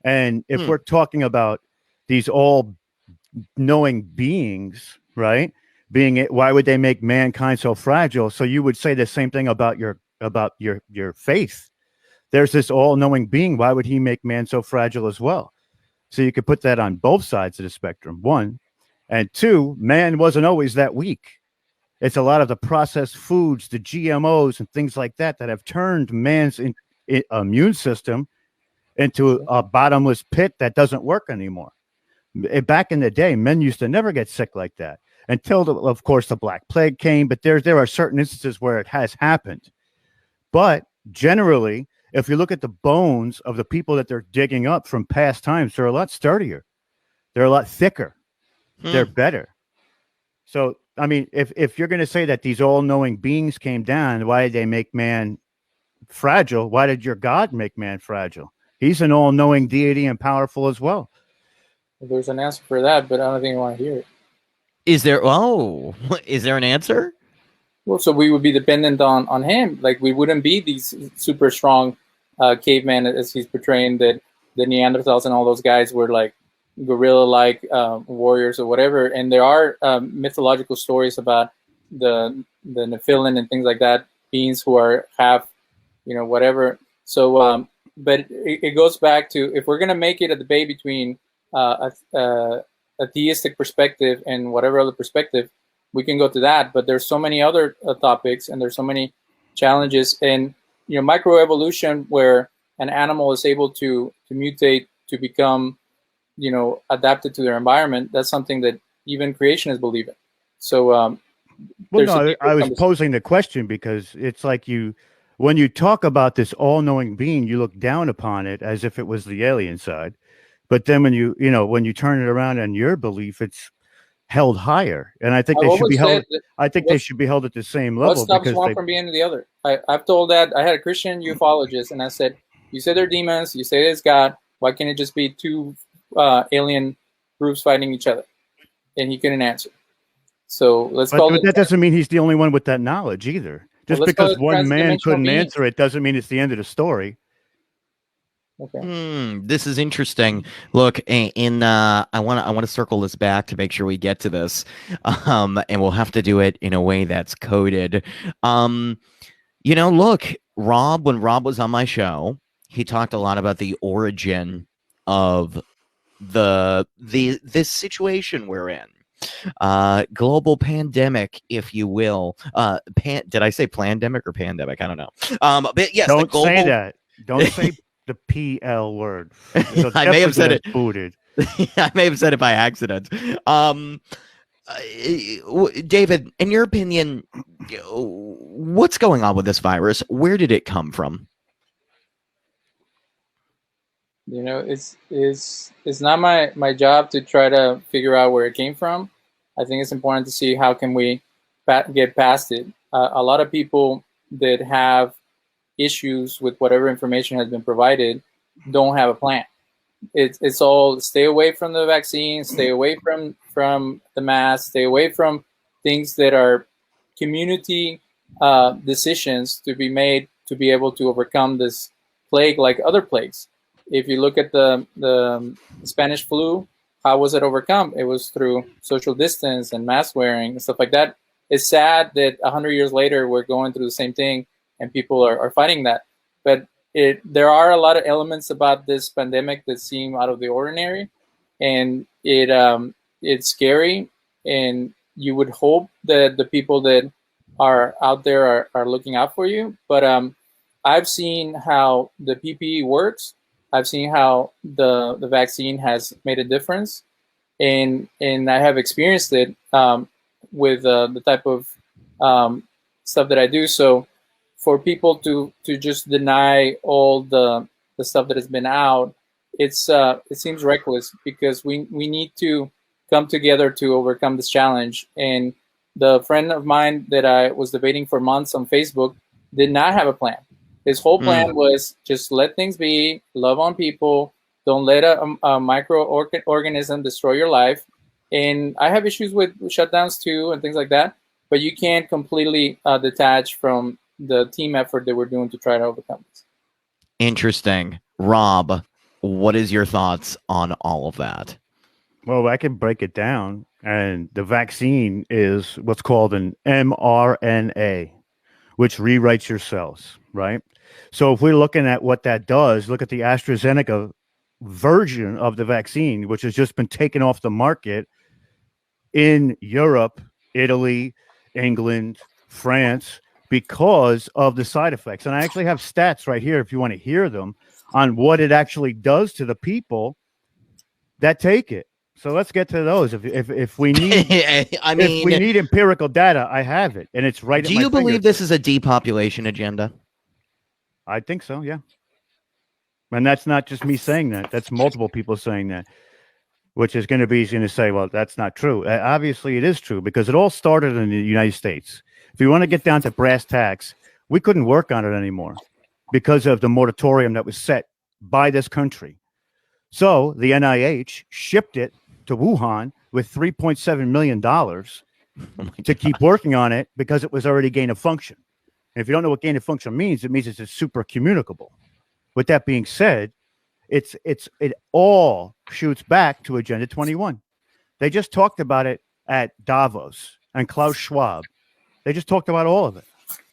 Speaker 3: And if we're talking about these all-knowing beings, right? Why would they make mankind so fragile? So you would say the same thing about your faith. There's this all-knowing being. Why would he make man so fragile as well? So you could put that on both sides of the spectrum, one. And two, man wasn't always that weak. It's a lot of the processed foods, the GMOs and things like that have turned man's immune system into a bottomless pit that doesn't work anymore. Back in the day, men used to never get sick like that until, of course, the Black Plague came. But there are certain instances where it has happened. But generally, if you look at the bones of the people that they're digging up from past times, they're a lot sturdier. They're a lot thicker. They're better. So, I mean, if you're going to say that these all-knowing beings came down, why did they make man fragile? Why did your God make man fragile? He's an all-knowing deity and powerful as well.
Speaker 2: There's an answer for that, but I don't think I want to hear it.
Speaker 1: Is there an answer?
Speaker 2: Well, so we would be dependent on him. Like, we wouldn't be these super strong cavemen as he's portraying, that the Neanderthals and all those guys were like gorilla-like warriors or whatever. And there are mythological stories about the Nephilim and things like that, beings who are half, whatever. So, but it goes back to, if we're going to make it a debate between a theistic perspective and whatever other perspective, we can go to that. But there's so many other topics, and there's so many challenges. And microevolution, where an animal is able to mutate to become adapted to their environment, that's something that even creationists believe in. So
Speaker 3: I was posing the question because it's like when you talk about this all-knowing being, you look down upon it as if it was the alien side. But then when you turn it around in your belief, it's held higher. And I think they should be held. I think they should be held at the same level.
Speaker 2: What stops one from being the other? I've told that. I had a Christian ufologist, and I said, "You say they're demons. You say there's God. Why can't it just be two alien groups fighting each other?" And he couldn't answer. So let's call it.
Speaker 3: But that doesn't mean he's the only one with that knowledge either. Just because one man couldn't answer it doesn't mean it's the end of the story.
Speaker 2: Okay.
Speaker 1: This is interesting. Look, I want to circle this back to make sure we get to this, and we'll have to do it in a way that's coded. Look, Rob, when Rob was on my show, he talked a lot about the origin of this situation we're in. Global pandemic, if you will. Did I say plandemic or pandemic? I don't know. But yes,
Speaker 3: don't say that. Don't say the PL word.
Speaker 1: I may have said it.
Speaker 3: Booted.
Speaker 1: I may have said it by accident. David, in your opinion, what's going on with this virus? Where did it come from?
Speaker 2: It's not my job to try to figure out where it came from. I think it's important to see how can we get past it. A lot of people that have issues with whatever information has been provided don't have a plan. It's all stay away from the vaccine, stay away from the mask, stay away from things that are community decisions to be made to be able to overcome this plague like other plagues. If you look at the Spanish flu, how was it overcome? It was through social distance and mask wearing and stuff like that. It's sad that 100 years later we're going through the same thing and people are fighting that. But there are a lot of elements about this pandemic that seem out of the ordinary, and it's scary. And you would hope that the people that are out there are looking out for you. But I've seen how the PPE works. I've seen how the vaccine has made a difference, and I have experienced it with the type of stuff that I do. So for people to just deny all the stuff that has been out, it seems reckless, because we need to come together to overcome this challenge. And the friend of mine that I was debating for months on Facebook did not have a plan. His whole plan was just let things be, love on people, don't let a microorganism destroy your life. And I have issues with shutdowns too and things like that, but you can't completely detach from the team effort that we're doing to try to overcome this.
Speaker 1: Interesting. Rob, what is your thoughts on all of that?
Speaker 3: Well, I can break it down, and the vaccine is what's called an mRNA, which rewrites your cells, right? So if we're looking at what that does, look at the AstraZeneca version of the vaccine, which has just been taken off the market in Europe, Italy, England, France, because of the side effects. And I actually have stats right here, if you want to hear them, on what it actually does to the people that take it. So let's get to those. If we need,
Speaker 1: I mean,
Speaker 3: if we need empirical data, I have it, and it's right.
Speaker 1: Do you believe this is a depopulation agenda?
Speaker 3: I think so. Yeah, and that's not just me saying that. That's multiple people saying that, which is going to be easy to say. Well, that's not true. Obviously, it is true, because it all started in the United States. If you want to get down to brass tacks, we couldn't work on it anymore because of the moratorium that was set by this country. So the NIH shipped it to Wuhan with $3.7 million to keep working on it, because it was already gain of function. And if you don't know what gain of function means, it means it's super communicable. With that being said, it all shoots back to Agenda 21. They just talked about it at Davos, and Klaus Schwab. They just talked about all of it.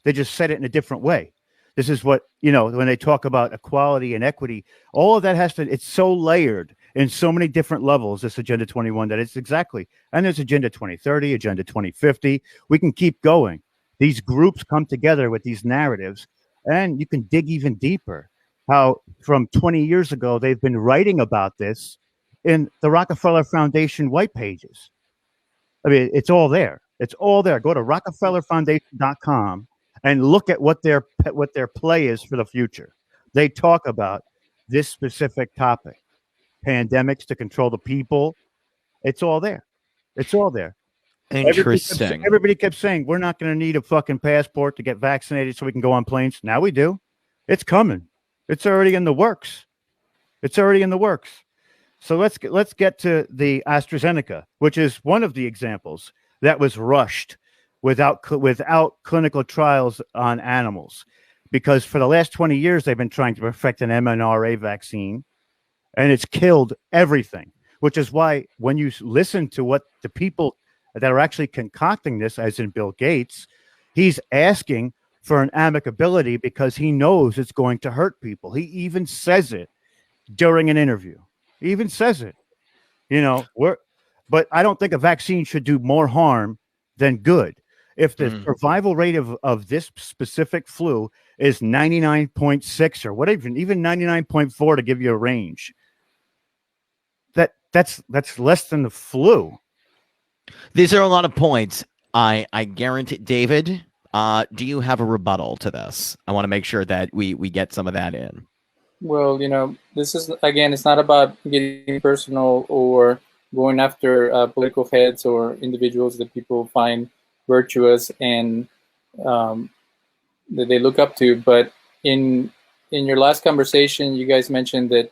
Speaker 3: They just said it in a different way. This is what, when they talk about equality and equity, all of that it's so layered in so many different levels, this Agenda 21, that it's exactly. And there's Agenda 2030, Agenda 2050. We can keep going. These groups come together with these narratives, and you can dig even deeper. How from 20 years ago, they've been writing about this in the Rockefeller Foundation white pages. I mean, it's all there. It's all there. Go to RockefellerFoundation.com and look at what their play is for the future. They talk about this specific topic, pandemics to control the people. It's all there. It's all there.
Speaker 1: Interesting.
Speaker 3: Everybody kept saying we're not going to need a fucking passport to get vaccinated so we can go on planes. Now we do. It's coming. It's already in the works. It's already in the works. So let's get to the AstraZeneca, which is one of the examples that was rushed without clinical trials on animals, because for the last 20 years they've been trying to perfect an mRNA vaccine, and it's killed everything. Which is why when you listen to what the people that are actually concocting this, as in Bill Gates, he's asking for an amicability because he knows it's going to hurt people. He even says it during an interview. He even says it. But I don't think a vaccine should do more harm than good. If the survival rate of this specific flu is 99.6 or whatever, even 99.4 to give you a range, that's less than the flu.
Speaker 1: These are a lot of points. I guarantee, David, do you have a rebuttal to this? I want to make sure that we get some of that in.
Speaker 2: Well, this is, again, it's not about getting personal or going after political heads or individuals that people find virtuous and that they look up to. But in your last conversation, you guys mentioned that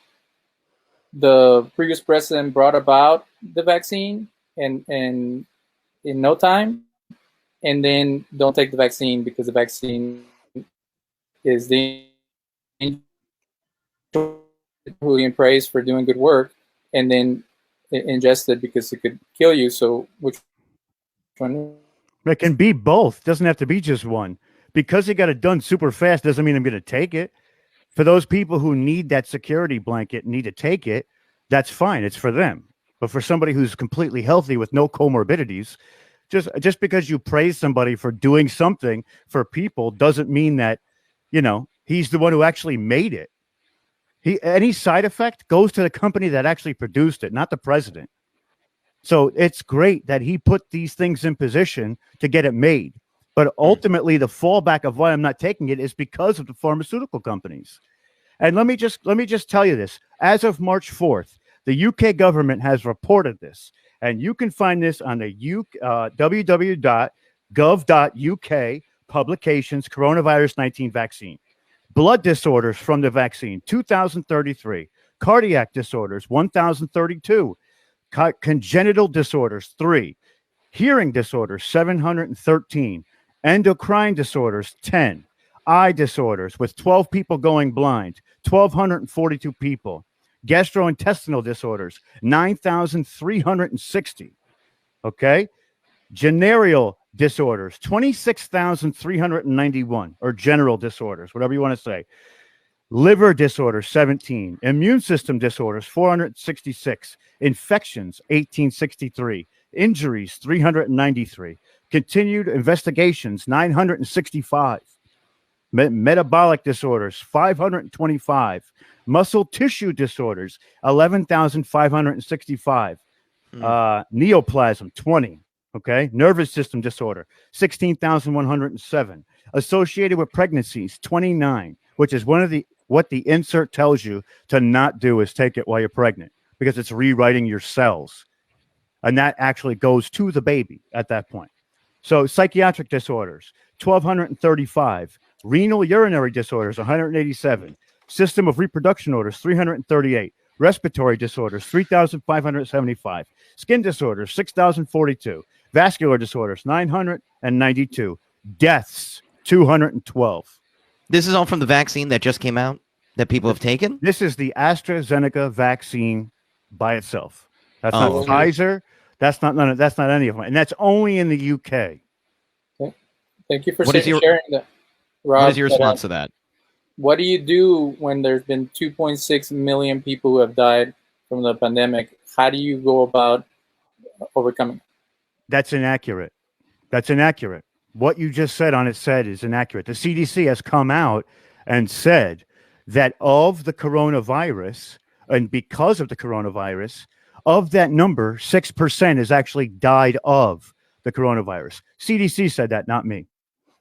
Speaker 2: the previous president brought about the vaccine and in no time, and then don't take the vaccine because the vaccine is dangerous, who he praised for doing good work, and then ingested because it could kill you. So which one?
Speaker 3: It can be both. Doesn't have to be just one. Because it got it done super fast doesn't mean I'm going to take it. For those people who need that security blanket, need to take it, that's fine. It's for them. But for somebody who's completely healthy with no comorbidities, just because you praise somebody for doing something for people doesn't mean that, he's the one who actually made it. Any side effect goes to the company that actually produced it, not the president. So it's great that he put these things in position to get it made. But ultimately, the fallback of why I'm not taking it is because of the pharmaceutical companies. And let me just tell you this. As of March 4th, the UK government has reported this. And you can find this on the www.gov.uk publications, coronavirus 19 vaccine. Blood disorders from the vaccine, 2,033. Cardiac disorders, 1,032. Congenital disorders, 3. Hearing disorders, 713. Endocrine disorders, 10. Eye disorders, with 12 people going blind, 1,242 people. Gastrointestinal disorders, 9,360. Okay. General disorders, 26,391, or general disorders, whatever you want to say. Liver disorders, 17. Immune system disorders, 466. Infections, 1863. Injuries, 393. Continued investigations, 965. Metabolic disorders, 525. Muscle tissue disorders, 11,565. Neoplasm, 20. Okay. Nervous system disorder, 16,107. Associated with pregnancies, 29, which is what the insert tells you to not do is take it while you're pregnant, because it's rewriting your cells. And that actually goes to the baby at that point. So psychiatric disorders, 1,235. Renal urinary disorders, 187. System of reproduction orders, 338. Respiratory disorders, 3,575. Skin disorders, 6,042. Vascular disorders, 992. Deaths, 212.
Speaker 1: This is all from the vaccine that just came out that people have taken?
Speaker 3: This is the AstraZeneca vaccine by itself. That's not Pfizer. That's not any of them. And that's only in the UK.
Speaker 2: Thank you for sharing that, Rob.
Speaker 1: What is your response to that?
Speaker 2: What do you do when there's been 2.6 million people who have died from the pandemic? How do you go about overcoming?
Speaker 3: That's inaccurate. That's inaccurate. What you just said on its head is inaccurate. The CDC has come out and said that of the coronavirus, and because of the coronavirus, of that number, 6% has actually died of the coronavirus. CDC said that, not me.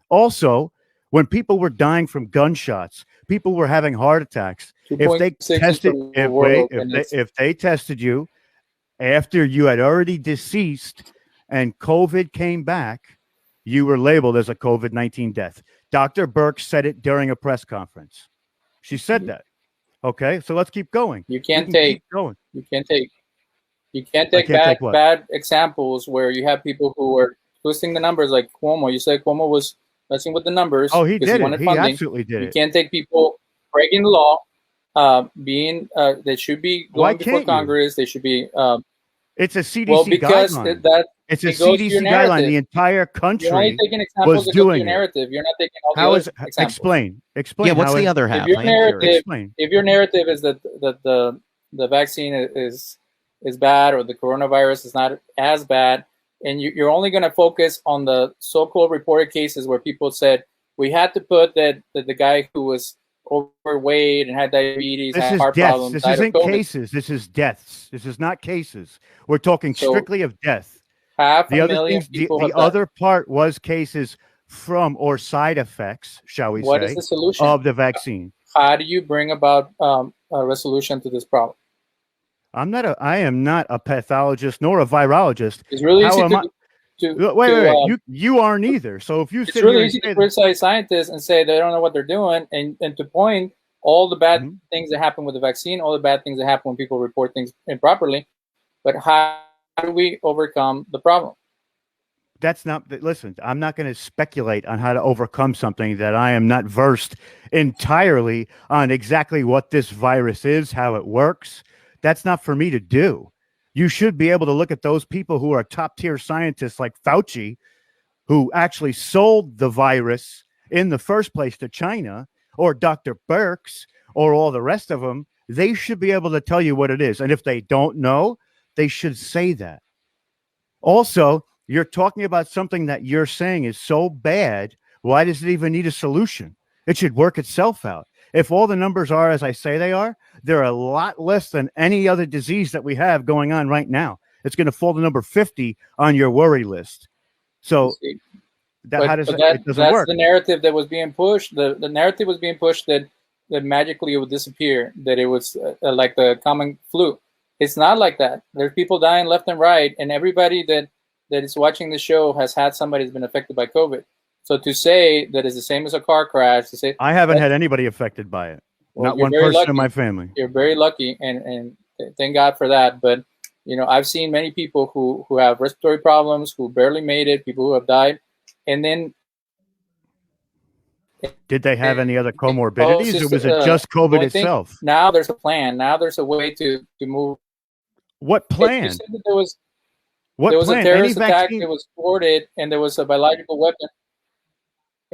Speaker 3: Also, when people were dying from gunshots, people were having heart attacks. If they tested you after you had already deceased and COVID came back, you were labeled as a COVID-19 death. Dr. Burke said it during a press conference. She said that. Okay, so let's keep going.
Speaker 2: You can't take bad examples where you have people who are twisting the numbers, like Cuomo. You said Cuomo was messing with the numbers.
Speaker 3: Oh, he did it. He absolutely did it.
Speaker 2: You can't take people breaking the law, they should be going before Congress. They should be.
Speaker 3: It's a CDC guideline. It's a CDC guideline. The entire country
Speaker 2: You're only taking examples
Speaker 3: was doing
Speaker 2: narrative. You're not taking all
Speaker 3: how
Speaker 2: the
Speaker 3: is
Speaker 2: other examples.
Speaker 3: Explain.
Speaker 1: Yeah, what's the other half?
Speaker 2: If your narrative is that the vaccine is bad, or the coronavirus is not as bad, and you're only going to focus on the so-called reported cases where people said we had to put that the guy who was overweight and had diabetes, had heart problems.
Speaker 3: This isn't cases. This is deaths. This is not cases. We're talking strictly of death. The other part was cases from or side effects, shall we say?
Speaker 2: What is the solution
Speaker 3: of the vaccine?
Speaker 2: How do you bring about a resolution to this problem?
Speaker 3: I am not a pathologist nor a virologist.
Speaker 2: It's really easy
Speaker 3: wait. You aren't either. So if you
Speaker 2: it's really easy to criticize scientists and say they don't know what they're doing, and to point all the bad things that happen with the vaccine, all the bad things that happen when people report things improperly. But how do we overcome the problem?
Speaker 3: Listen, I'm not going to speculate on how to overcome something that I am not versed entirely on exactly what this virus is, how it works. That's not for me to do. You should be able to look at those people who are top tier scientists like Fauci, who actually sold the virus in the first place to China, or Dr. Birx, or all the rest of them. They should be able to tell you what it is. And if they don't know, they should say that. Also, you're talking about something that you're saying is so bad. Why does it even need a solution? It should work itself out. If all the numbers are as I say they are, they're a lot less than any other disease that we have going on right now. It's going to fall to number 50 on your worry list. So how does it doesn't
Speaker 2: that's
Speaker 3: work?
Speaker 2: The narrative that was being pushed. The narrative was being pushed that magically it would disappear, that it was like the common flu. It's not like that. There's people dying left and right, and everybody that is watching the show has had somebody who's been affected by COVID. So to say that it's the same as a car crash, to say
Speaker 3: I haven't had anybody affected by it.
Speaker 2: Well,
Speaker 3: not one person
Speaker 2: lucky.
Speaker 3: in my family.
Speaker 2: You're very lucky, and thank God for that. But I've seen many people who have respiratory problems, who barely made it, people who have died, and then
Speaker 3: did they have any other comorbidities, or was it just COVID itself?
Speaker 2: Now there's a plan. Now there's a way to move.
Speaker 3: What plan?
Speaker 2: You said that there was a terrorist attack that was thwarted, and there was a biological weapon.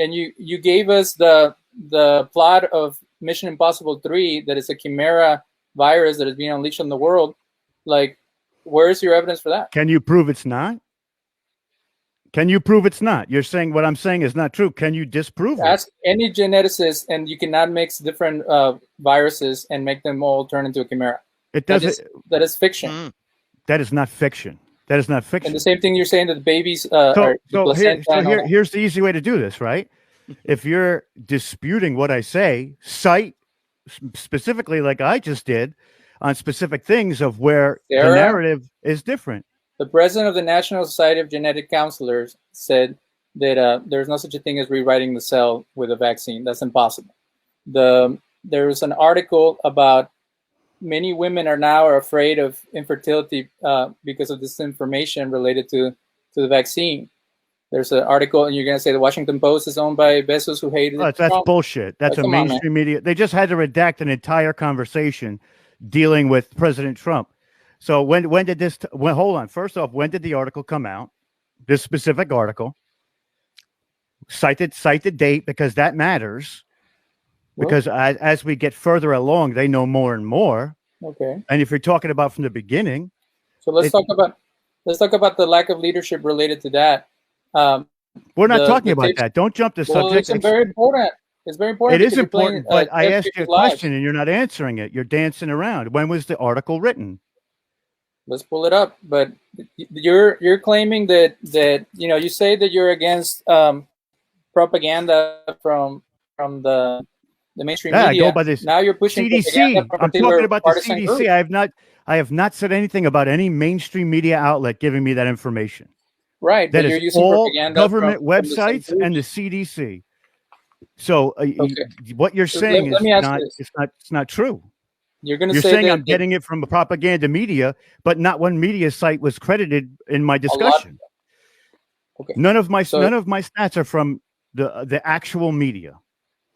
Speaker 2: And you gave us the plot of Mission Impossible 3, that is a chimera virus that is being unleashed on the world. Like, where's your evidence for that?
Speaker 3: Can you prove it's not? Can you prove it's not? You're saying what I'm saying is not true. Can you disprove it?
Speaker 2: Ask any geneticist, and you cannot mix different viruses and make them all turn into a chimera.
Speaker 3: It doesn't.
Speaker 2: That is fiction.
Speaker 3: That is not fiction. That is not fiction.
Speaker 2: And the same thing you're saying that the babies
Speaker 3: here's the easy way to do this, right? If you're disputing what I say, cite specifically, like I just did, on specific things of where the narrative is different.
Speaker 2: The president of the National Society of Genetic Counselors said that there's no such a thing as rewriting the cell with a vaccine. That's impossible. There was an article about many women are now afraid of infertility because of this information related to the vaccine. There's an article, and you're going to say the Washington Post is owned by Bezos, who hated it.
Speaker 3: That's bullshit. That's a mainstream media. They just had to redact an entire conversation dealing with President Trump. So when did this? Hold on. First off, when did the article come out? This specific article. Cite the date, because that matters. Because as we get further along, they know more and more.
Speaker 2: Okay.
Speaker 3: And if you're talking about from the beginning,
Speaker 2: so let's talk about the lack of leadership related to that.
Speaker 3: We're not talking about that. Don't jump the subject.
Speaker 2: It's very important. It's very important.
Speaker 3: It is important, but I asked you a question and you're not answering it. You're dancing around. When was the article written?
Speaker 2: Let's pull it up. But you're claiming that you say that you're against propaganda from the mainstream media.
Speaker 3: Go by this.
Speaker 2: Now you're pushing
Speaker 3: CDC. I'm talking about the CDC. Group. I have not said anything about any mainstream media outlet giving me that information.
Speaker 2: Right.
Speaker 3: That is all government websites and the CDC. So what you're saying it's not true.
Speaker 2: You're
Speaker 3: saying I'm getting it from the propaganda media, but not one media site was credited in my discussion.
Speaker 2: Okay.
Speaker 3: None of my stats are from the actual media.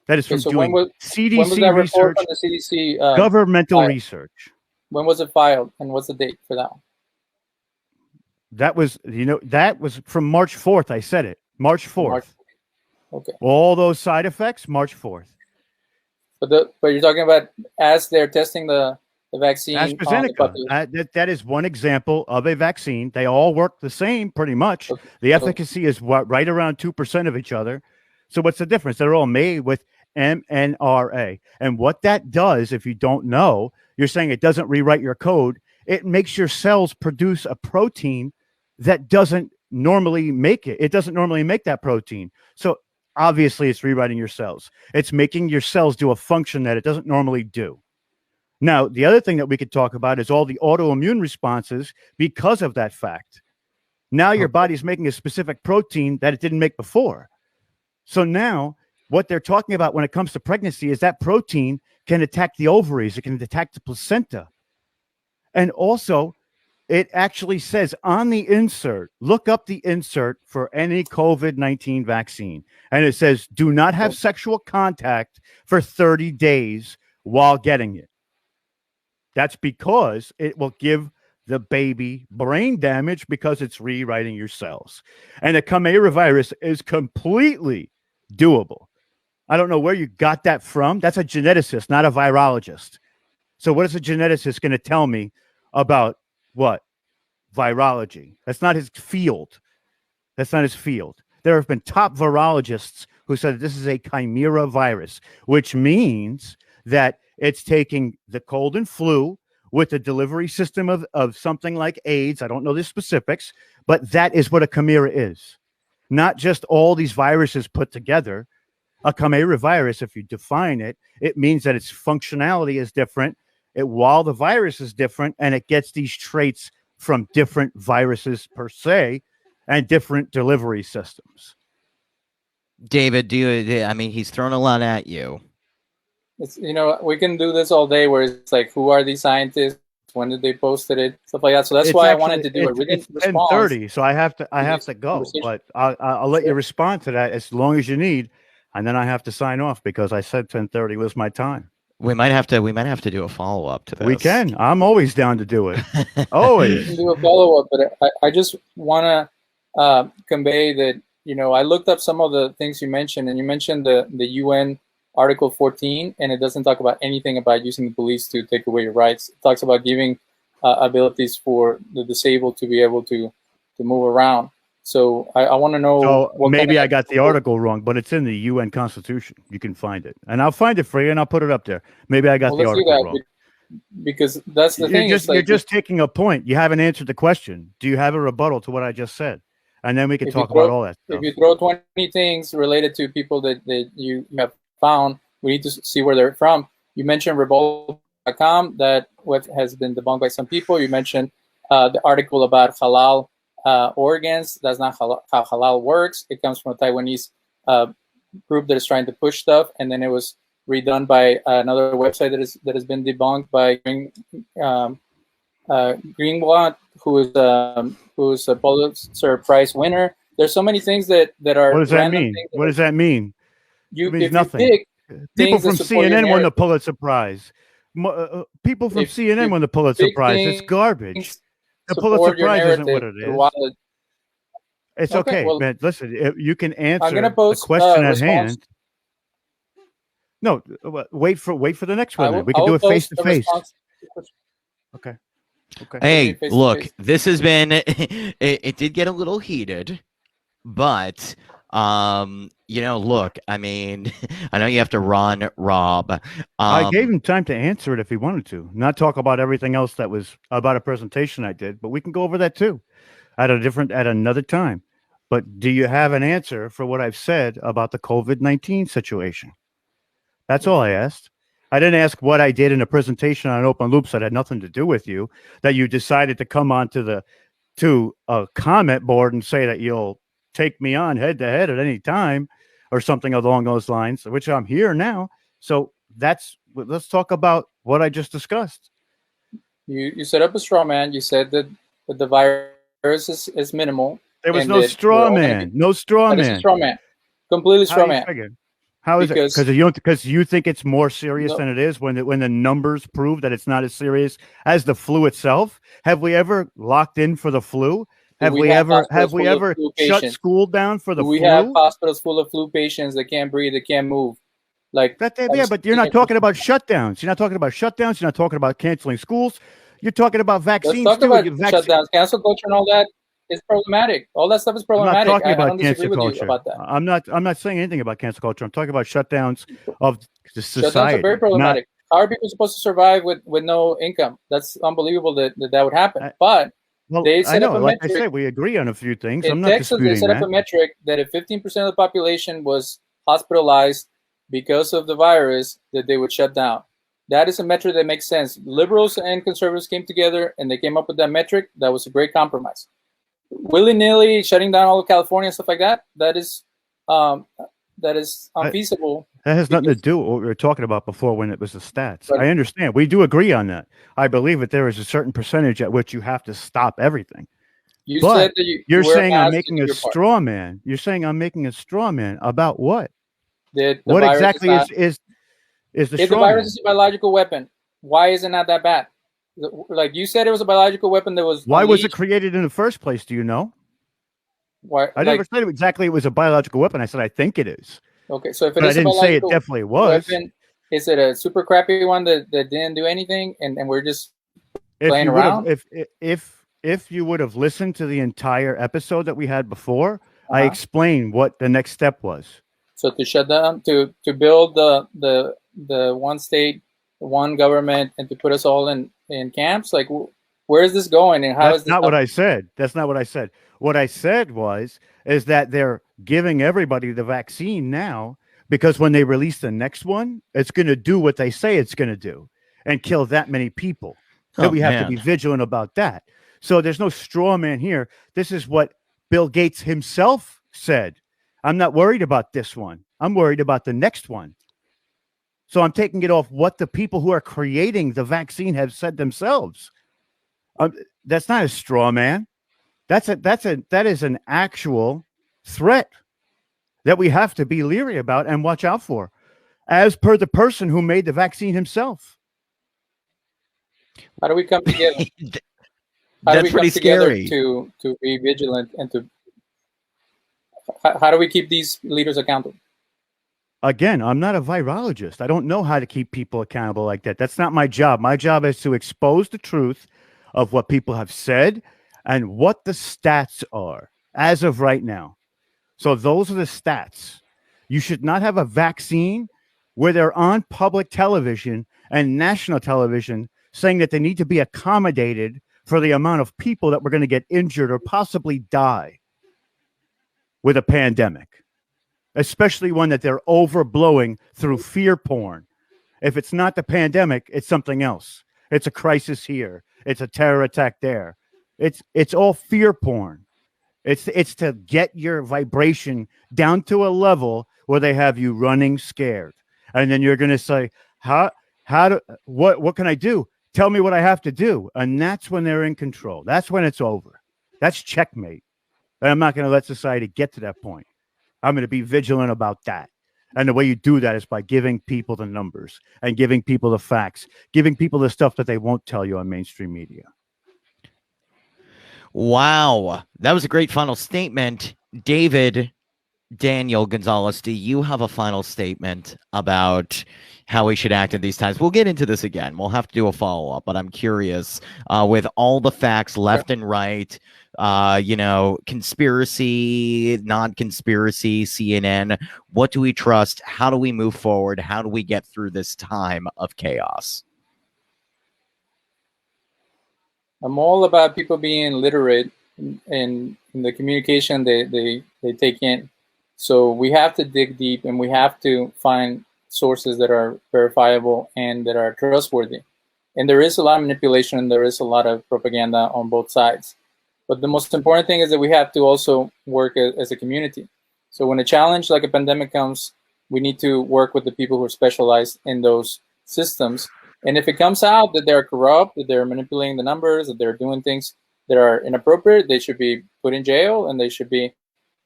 Speaker 3: That is from doing CDC research,
Speaker 2: from the CDC,
Speaker 3: governmental research.
Speaker 2: When was it filed, and what's the date for that one?
Speaker 3: That was from March 4th. I said it. March 4th.
Speaker 2: Okay.
Speaker 3: All those side effects, March 4th.
Speaker 2: But you're talking about as they're testing the vaccine.
Speaker 3: AstraZeneca. That is one example of a vaccine. They all work the same pretty much. Okay. The efficacy is right around 2% of each other. So what's the difference? They're all made with mRNA. And what that does, if you don't know, you're saying it doesn't rewrite your code. It makes your cells produce a protein that doesn't normally make it. It doesn't normally make that protein. So obviously it's rewriting your cells. It's making your cells do a function that it doesn't normally do. Now, the other thing that we could talk about is all the autoimmune responses because of that fact. Now your body's making a specific protein that it didn't make before. So now what they're talking about when it comes to pregnancy is that protein can attack the ovaries. It can attack the placenta. And also, it actually says on the insert, look up the insert for any COVID-19 vaccine. And it says, do not have sexual contact for 30 days while getting it. That's because it will give the baby brain damage because it's rewriting your cells. And the Chimera virus is completely doable. I don't know where you got that from. That's a geneticist, not a virologist. So what is a geneticist going to tell me about what? Virology. That's not his field. That's not his field. There have been top virologists who said this is a chimera virus, which means that it's taking the cold and flu with the delivery system of something like AIDS. I don't know the specifics, but that is what a chimera is. Not just all these viruses put together. A chimera virus, if you define it, it means that its functionality is different. While the virus is different, and it gets these traits from different viruses per se and different delivery systems.
Speaker 1: David, I mean, he's thrown a lot at you.
Speaker 2: It's, we can do this all day where it's like, who are these scientists? When did they posted it? Stuff like that. So that's why I wanted to do it.
Speaker 3: It's 10:30, so I have to go. But I'll let you respond to that as long as you need, and then I have to sign off because I said 10:30 was my time.
Speaker 1: We might have to do a follow up to this.
Speaker 3: We can. I'm always down to do it. Always.
Speaker 2: We can do a follow up, but I just want to convey that I looked up some of the things you mentioned, and you mentioned the UN Article 14, and it doesn't talk about anything about using the police to take away your rights. It talks about giving abilities for the disabled to be able to move around. So I want to know.
Speaker 3: So maybe I got the article wrong, but it's in the UN Constitution. You can find it, and I'll find it for you, and I'll put it up there. Maybe I got the article wrong.
Speaker 2: Because that's the thing.
Speaker 3: You're just taking a point. You haven't answered the question. Do you have a rebuttal to what I just said? And then we can talk about all that stuff.
Speaker 2: If you throw 20 things related to people that you have found, we need to see where they're from. You mentioned revolt.com, that what has been debunked by some people. You mentioned the article about halal organs. That's not how halal works. It comes from a Taiwanese group that is trying to push stuff, and then it was redone by another website that has been debunked by Greenblatt, who is a Pulitzer Prize winner. There's so many things that are.
Speaker 3: What does that mean? What does that mean?
Speaker 2: It
Speaker 3: means nothing. People from CNN won the Pulitzer Prize. People from CNN won the Pulitzer Prize. It's garbage. The Pulitzer Prize isn't what it is. It's okay, well, man. Listen, you can answer the question at hand. No, wait for the next one. Then. We can do it face to face. Okay. Okay.
Speaker 1: Hey, look, this has been. It did get a little heated, but look, I mean, I know you have to run, Rob.
Speaker 3: I gave him time to answer it if he wanted to, not talk about everything else that was about a presentation I did, but we can go over that too at another time. But do you have an answer for what I've said about the COVID-19 situation? That's all I asked. I didn't ask what I did in a presentation on Open Loops that had nothing to do with you, that you decided to come on to a comment board and say that you'll take me on head to head at any time or something along those lines, which I'm here now. So let's talk about what I just discussed.
Speaker 2: You set up a straw man. You said that the virus is minimal.
Speaker 3: There was no straw man. No straw man.
Speaker 2: Straw man. Completely straw man.
Speaker 3: How is it? Because you think it's more serious than it is when the numbers prove that it's not as serious as the flu itself? Have we ever locked in for the flu? Have we ever shut school down for the flu?
Speaker 2: We have hospitals full of flu patients that can't breathe, that can't move. Like
Speaker 3: that, yeah, but you're not talking about shutdowns. You're not talking about shutdowns. You're not talking about canceling schools. You're talking about vaccines.
Speaker 2: Let's talk about shutdowns, cancel culture, and all that. It's problematic. All that stuff is problematic.
Speaker 3: I'm not talking about
Speaker 2: cancel
Speaker 3: culture.
Speaker 2: About that.
Speaker 3: I'm not saying anything about cancel culture. I'm talking about shutdowns of the society.
Speaker 2: Shutdowns are very problematic. How are people supposed to survive with no income? That's unbelievable that would happen. But they set up a metric.
Speaker 3: Like I said, we agree on a few things.
Speaker 2: In Texas, they set up a metric that if 15% of the population was hospitalized because of the virus, that they would shut down. That is a metric that makes sense. Liberals and conservatives came together and they came up with that metric. That was a great compromise. Willy-nilly shutting down all of California and stuff like that, that is unfeasible.
Speaker 3: That has nothing to do with what we were talking about before when it was the stats. I understand. We do agree on that. I believe that there is a certain percentage at which you have to stop everything.
Speaker 2: You said that
Speaker 3: you're saying I'm making a straw man. You're saying I'm making a straw man about what? What exactly is the straw man?
Speaker 2: If the virus is a biological weapon, why is it not that bad? Like you said, it was a biological weapon that was
Speaker 3: Why was it
Speaker 2: unleashed.
Speaker 3: created in the first place? Do you know?
Speaker 2: Why,
Speaker 3: I never said exactly it was a biological weapon. I said I think it is.
Speaker 2: okay, so if it
Speaker 3: But I
Speaker 2: is a
Speaker 3: didn't say it
Speaker 2: biological
Speaker 3: definitely was.
Speaker 2: weapon, is it a super crappy one that didn't do anything, and we're just
Speaker 3: If
Speaker 2: playing
Speaker 3: you would have,
Speaker 2: around?
Speaker 3: if you would have listened to the entire episode that we had before, I
Speaker 2: Uh-huh.
Speaker 3: explained what the next step was.
Speaker 2: So to shut down, to build the one state, one government, and to put us all in camps, like where is this going, and how
Speaker 3: That's
Speaker 2: is this
Speaker 3: not what
Speaker 2: helping?
Speaker 3: I said. That's not what I said. What I said is that they're giving everybody the vaccine now because when they release the next one, it's going to do what they say it's going to do and kill that many people.
Speaker 1: Oh,
Speaker 3: That we have to be
Speaker 1: man.
Speaker 3: vigilant about that. So there's no straw man here. This is what Bill Gates himself said. I'm not worried about this one. I'm worried about the next one. So I'm taking it off what the people who are creating the vaccine have said themselves. That's not a straw man. That is an actual threat that we have to be leery about and watch out for, as per the person who made the vaccine himself.
Speaker 2: How do we come together? How do
Speaker 1: That's
Speaker 2: we come
Speaker 1: pretty
Speaker 2: together
Speaker 1: scary.
Speaker 2: to be vigilant and to how do we keep these leaders accountable?
Speaker 3: Again, I'm not a virologist. I don't know how to keep people accountable like that. That's not my job. My job is to expose the truth of what people have said and what the stats are as of right now. So those are the stats. You should not have a vaccine where they're on public television and national television saying that they need to be accommodated for the amount of people that were going to get injured or possibly die with a pandemic, especially one that they're overblowing through fear porn. If it's not the pandemic, it's something else. It's a crisis here. It's a terror attack there. It's all fear porn. It's to get your vibration down to a level where they have you running scared. And then you're going to say, what can I do? Tell me what I have to do. And that's when they're in control. That's when it's over. That's checkmate. And I'm not going to let society get to that point. I'm going to be vigilant about that. And the way you do that is by giving people the numbers and giving people the facts, giving people the stuff that they won't tell you on mainstream media.
Speaker 1: Wow. That was a great final statement. David, Daniel Gonzalez, do you have a final statement about how we should act in these times? We'll get into this again. We'll have to do a follow-up, but I'm curious, with all the facts left and right, conspiracy, non-conspiracy, CNN, what do we trust? How do we move forward? How do we get through this time of chaos?
Speaker 2: I'm all about people being literate in the communication they take in. So we have to dig deep and we have to find sources that are verifiable and that are trustworthy. And there is a lot of manipulation and there is a lot of propaganda on both sides. But the most important thing is that we have to also work as a community. So when a challenge like a pandemic comes, we need to work with the people who are specialized in those systems. And if it comes out that they're corrupt, that they're manipulating the numbers, that they're doing things that are inappropriate, they should be put in jail and they should be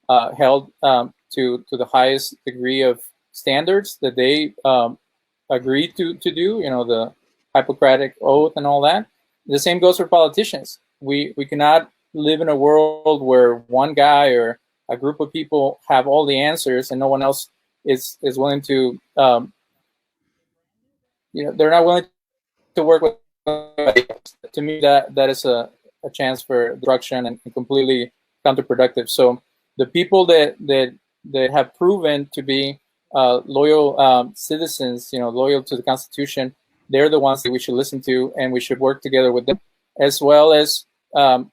Speaker 2: held to the highest degree of standards that they agreed to do, the Hippocratic Oath and all that. The same goes for politicians. We cannot live in a world where one guy or a group of people have all the answers and no one else is willing to, they're not willing to work with. To me, that is a chance for destruction and completely counterproductive. So the people that have proven to be loyal citizens, loyal to the Constitution, they're the ones that we should listen to, and we should work together with them, as well as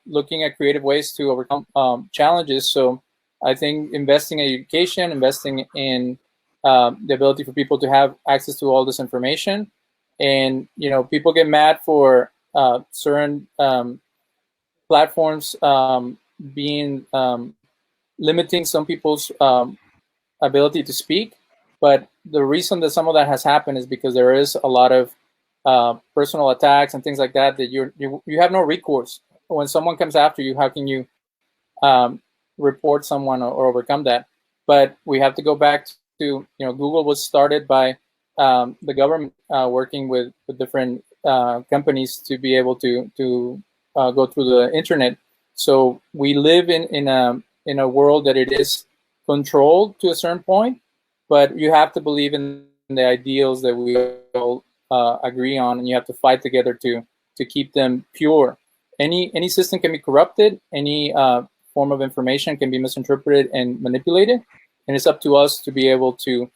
Speaker 2: looking at creative ways to overcome challenges. So I think investing in education, investing in the ability for people to have access to all this information, and people get mad for certain platforms being limiting some people's ability to speak. But the reason that some of that has happened is because there is a lot of personal attacks and things like that you have no recourse. When someone comes after you, how can you report someone or overcome that? But we have to go back to, Google was started by the government working with different companies to be able to go through the internet. So we live in a world that it is controlled to a certain point, but you have to believe in the ideals that we all agree on, and you have to fight together to keep them pure. Any system can be corrupted. Any form of information can be misinterpreted and manipulated, and it's up to us to be able to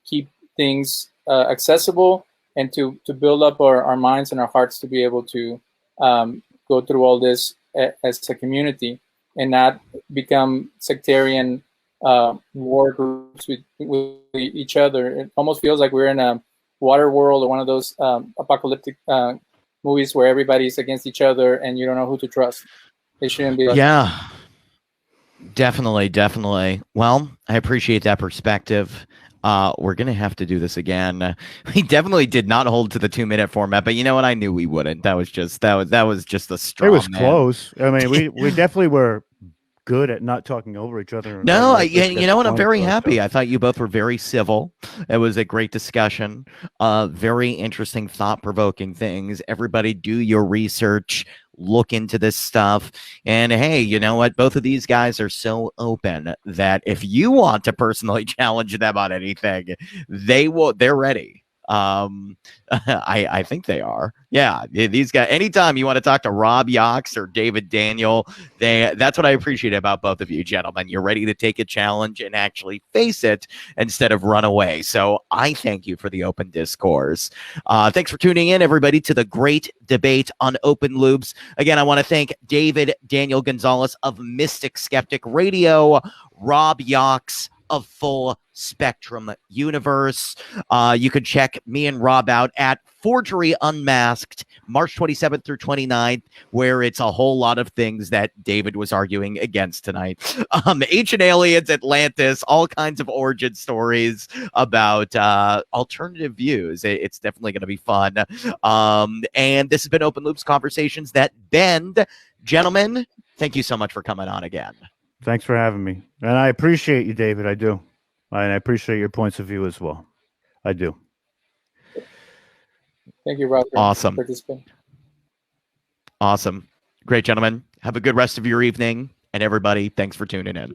Speaker 2: keep things accessible and to build up our minds and our hearts to be able to go through all this as a community and not become sectarian war groups with each other. It almost feels like we're in a water world or one of those apocalyptic movies where everybody's against each other and you don't know who to trust. It shouldn't be like
Speaker 1: Yeah, definitely. Well, I appreciate that perspective. We're gonna have to do this again. We definitely did not hold to the 2-minute format, but you know what? I knew we wouldn't. That was just a straw.
Speaker 3: It was
Speaker 1: man.
Speaker 3: close. I mean, we definitely were good at not talking over each other.
Speaker 1: No, you know what? I'm very happy. I thought you both were very civil. It was a great discussion. Very interesting, thought-provoking things. Everybody do your research. Look into this stuff. And hey, you know what? Both of these guys are so open that if you want to personally challenge them on anything, they're ready. I think they are. Yeah, these guys. Anytime you want to talk to Rob Yox or David Daniel, that's what I appreciate about both of you gentlemen. You're ready to take a challenge and actually face it instead of run away. So I thank you for the open discourse. Thanks for tuning in, everybody, to the great debate on Open Loops. Again, I want to thank David Daniel Gonzalez of Mystic-Skeptic Radio, Rob Yox of Full Spectrum Universe. You can check me and Rob out at Forgery Unmasked, March 27th through 29th, where it's a whole lot of things that David was arguing against tonight. Ancient aliens, Atlantis, all kinds of origin stories about alternative views. It's definitely going to be fun. And this has been Open Loops Conversations That Bend. Gentlemen, thank you so much for coming on again.
Speaker 3: Thanks for having me. And I appreciate you, David. I do. And I appreciate your points of view as well. I do.
Speaker 2: Thank you, Rob.
Speaker 1: Awesome. Awesome. Great, gentlemen. Have a good rest of your evening. And everybody, thanks for tuning in.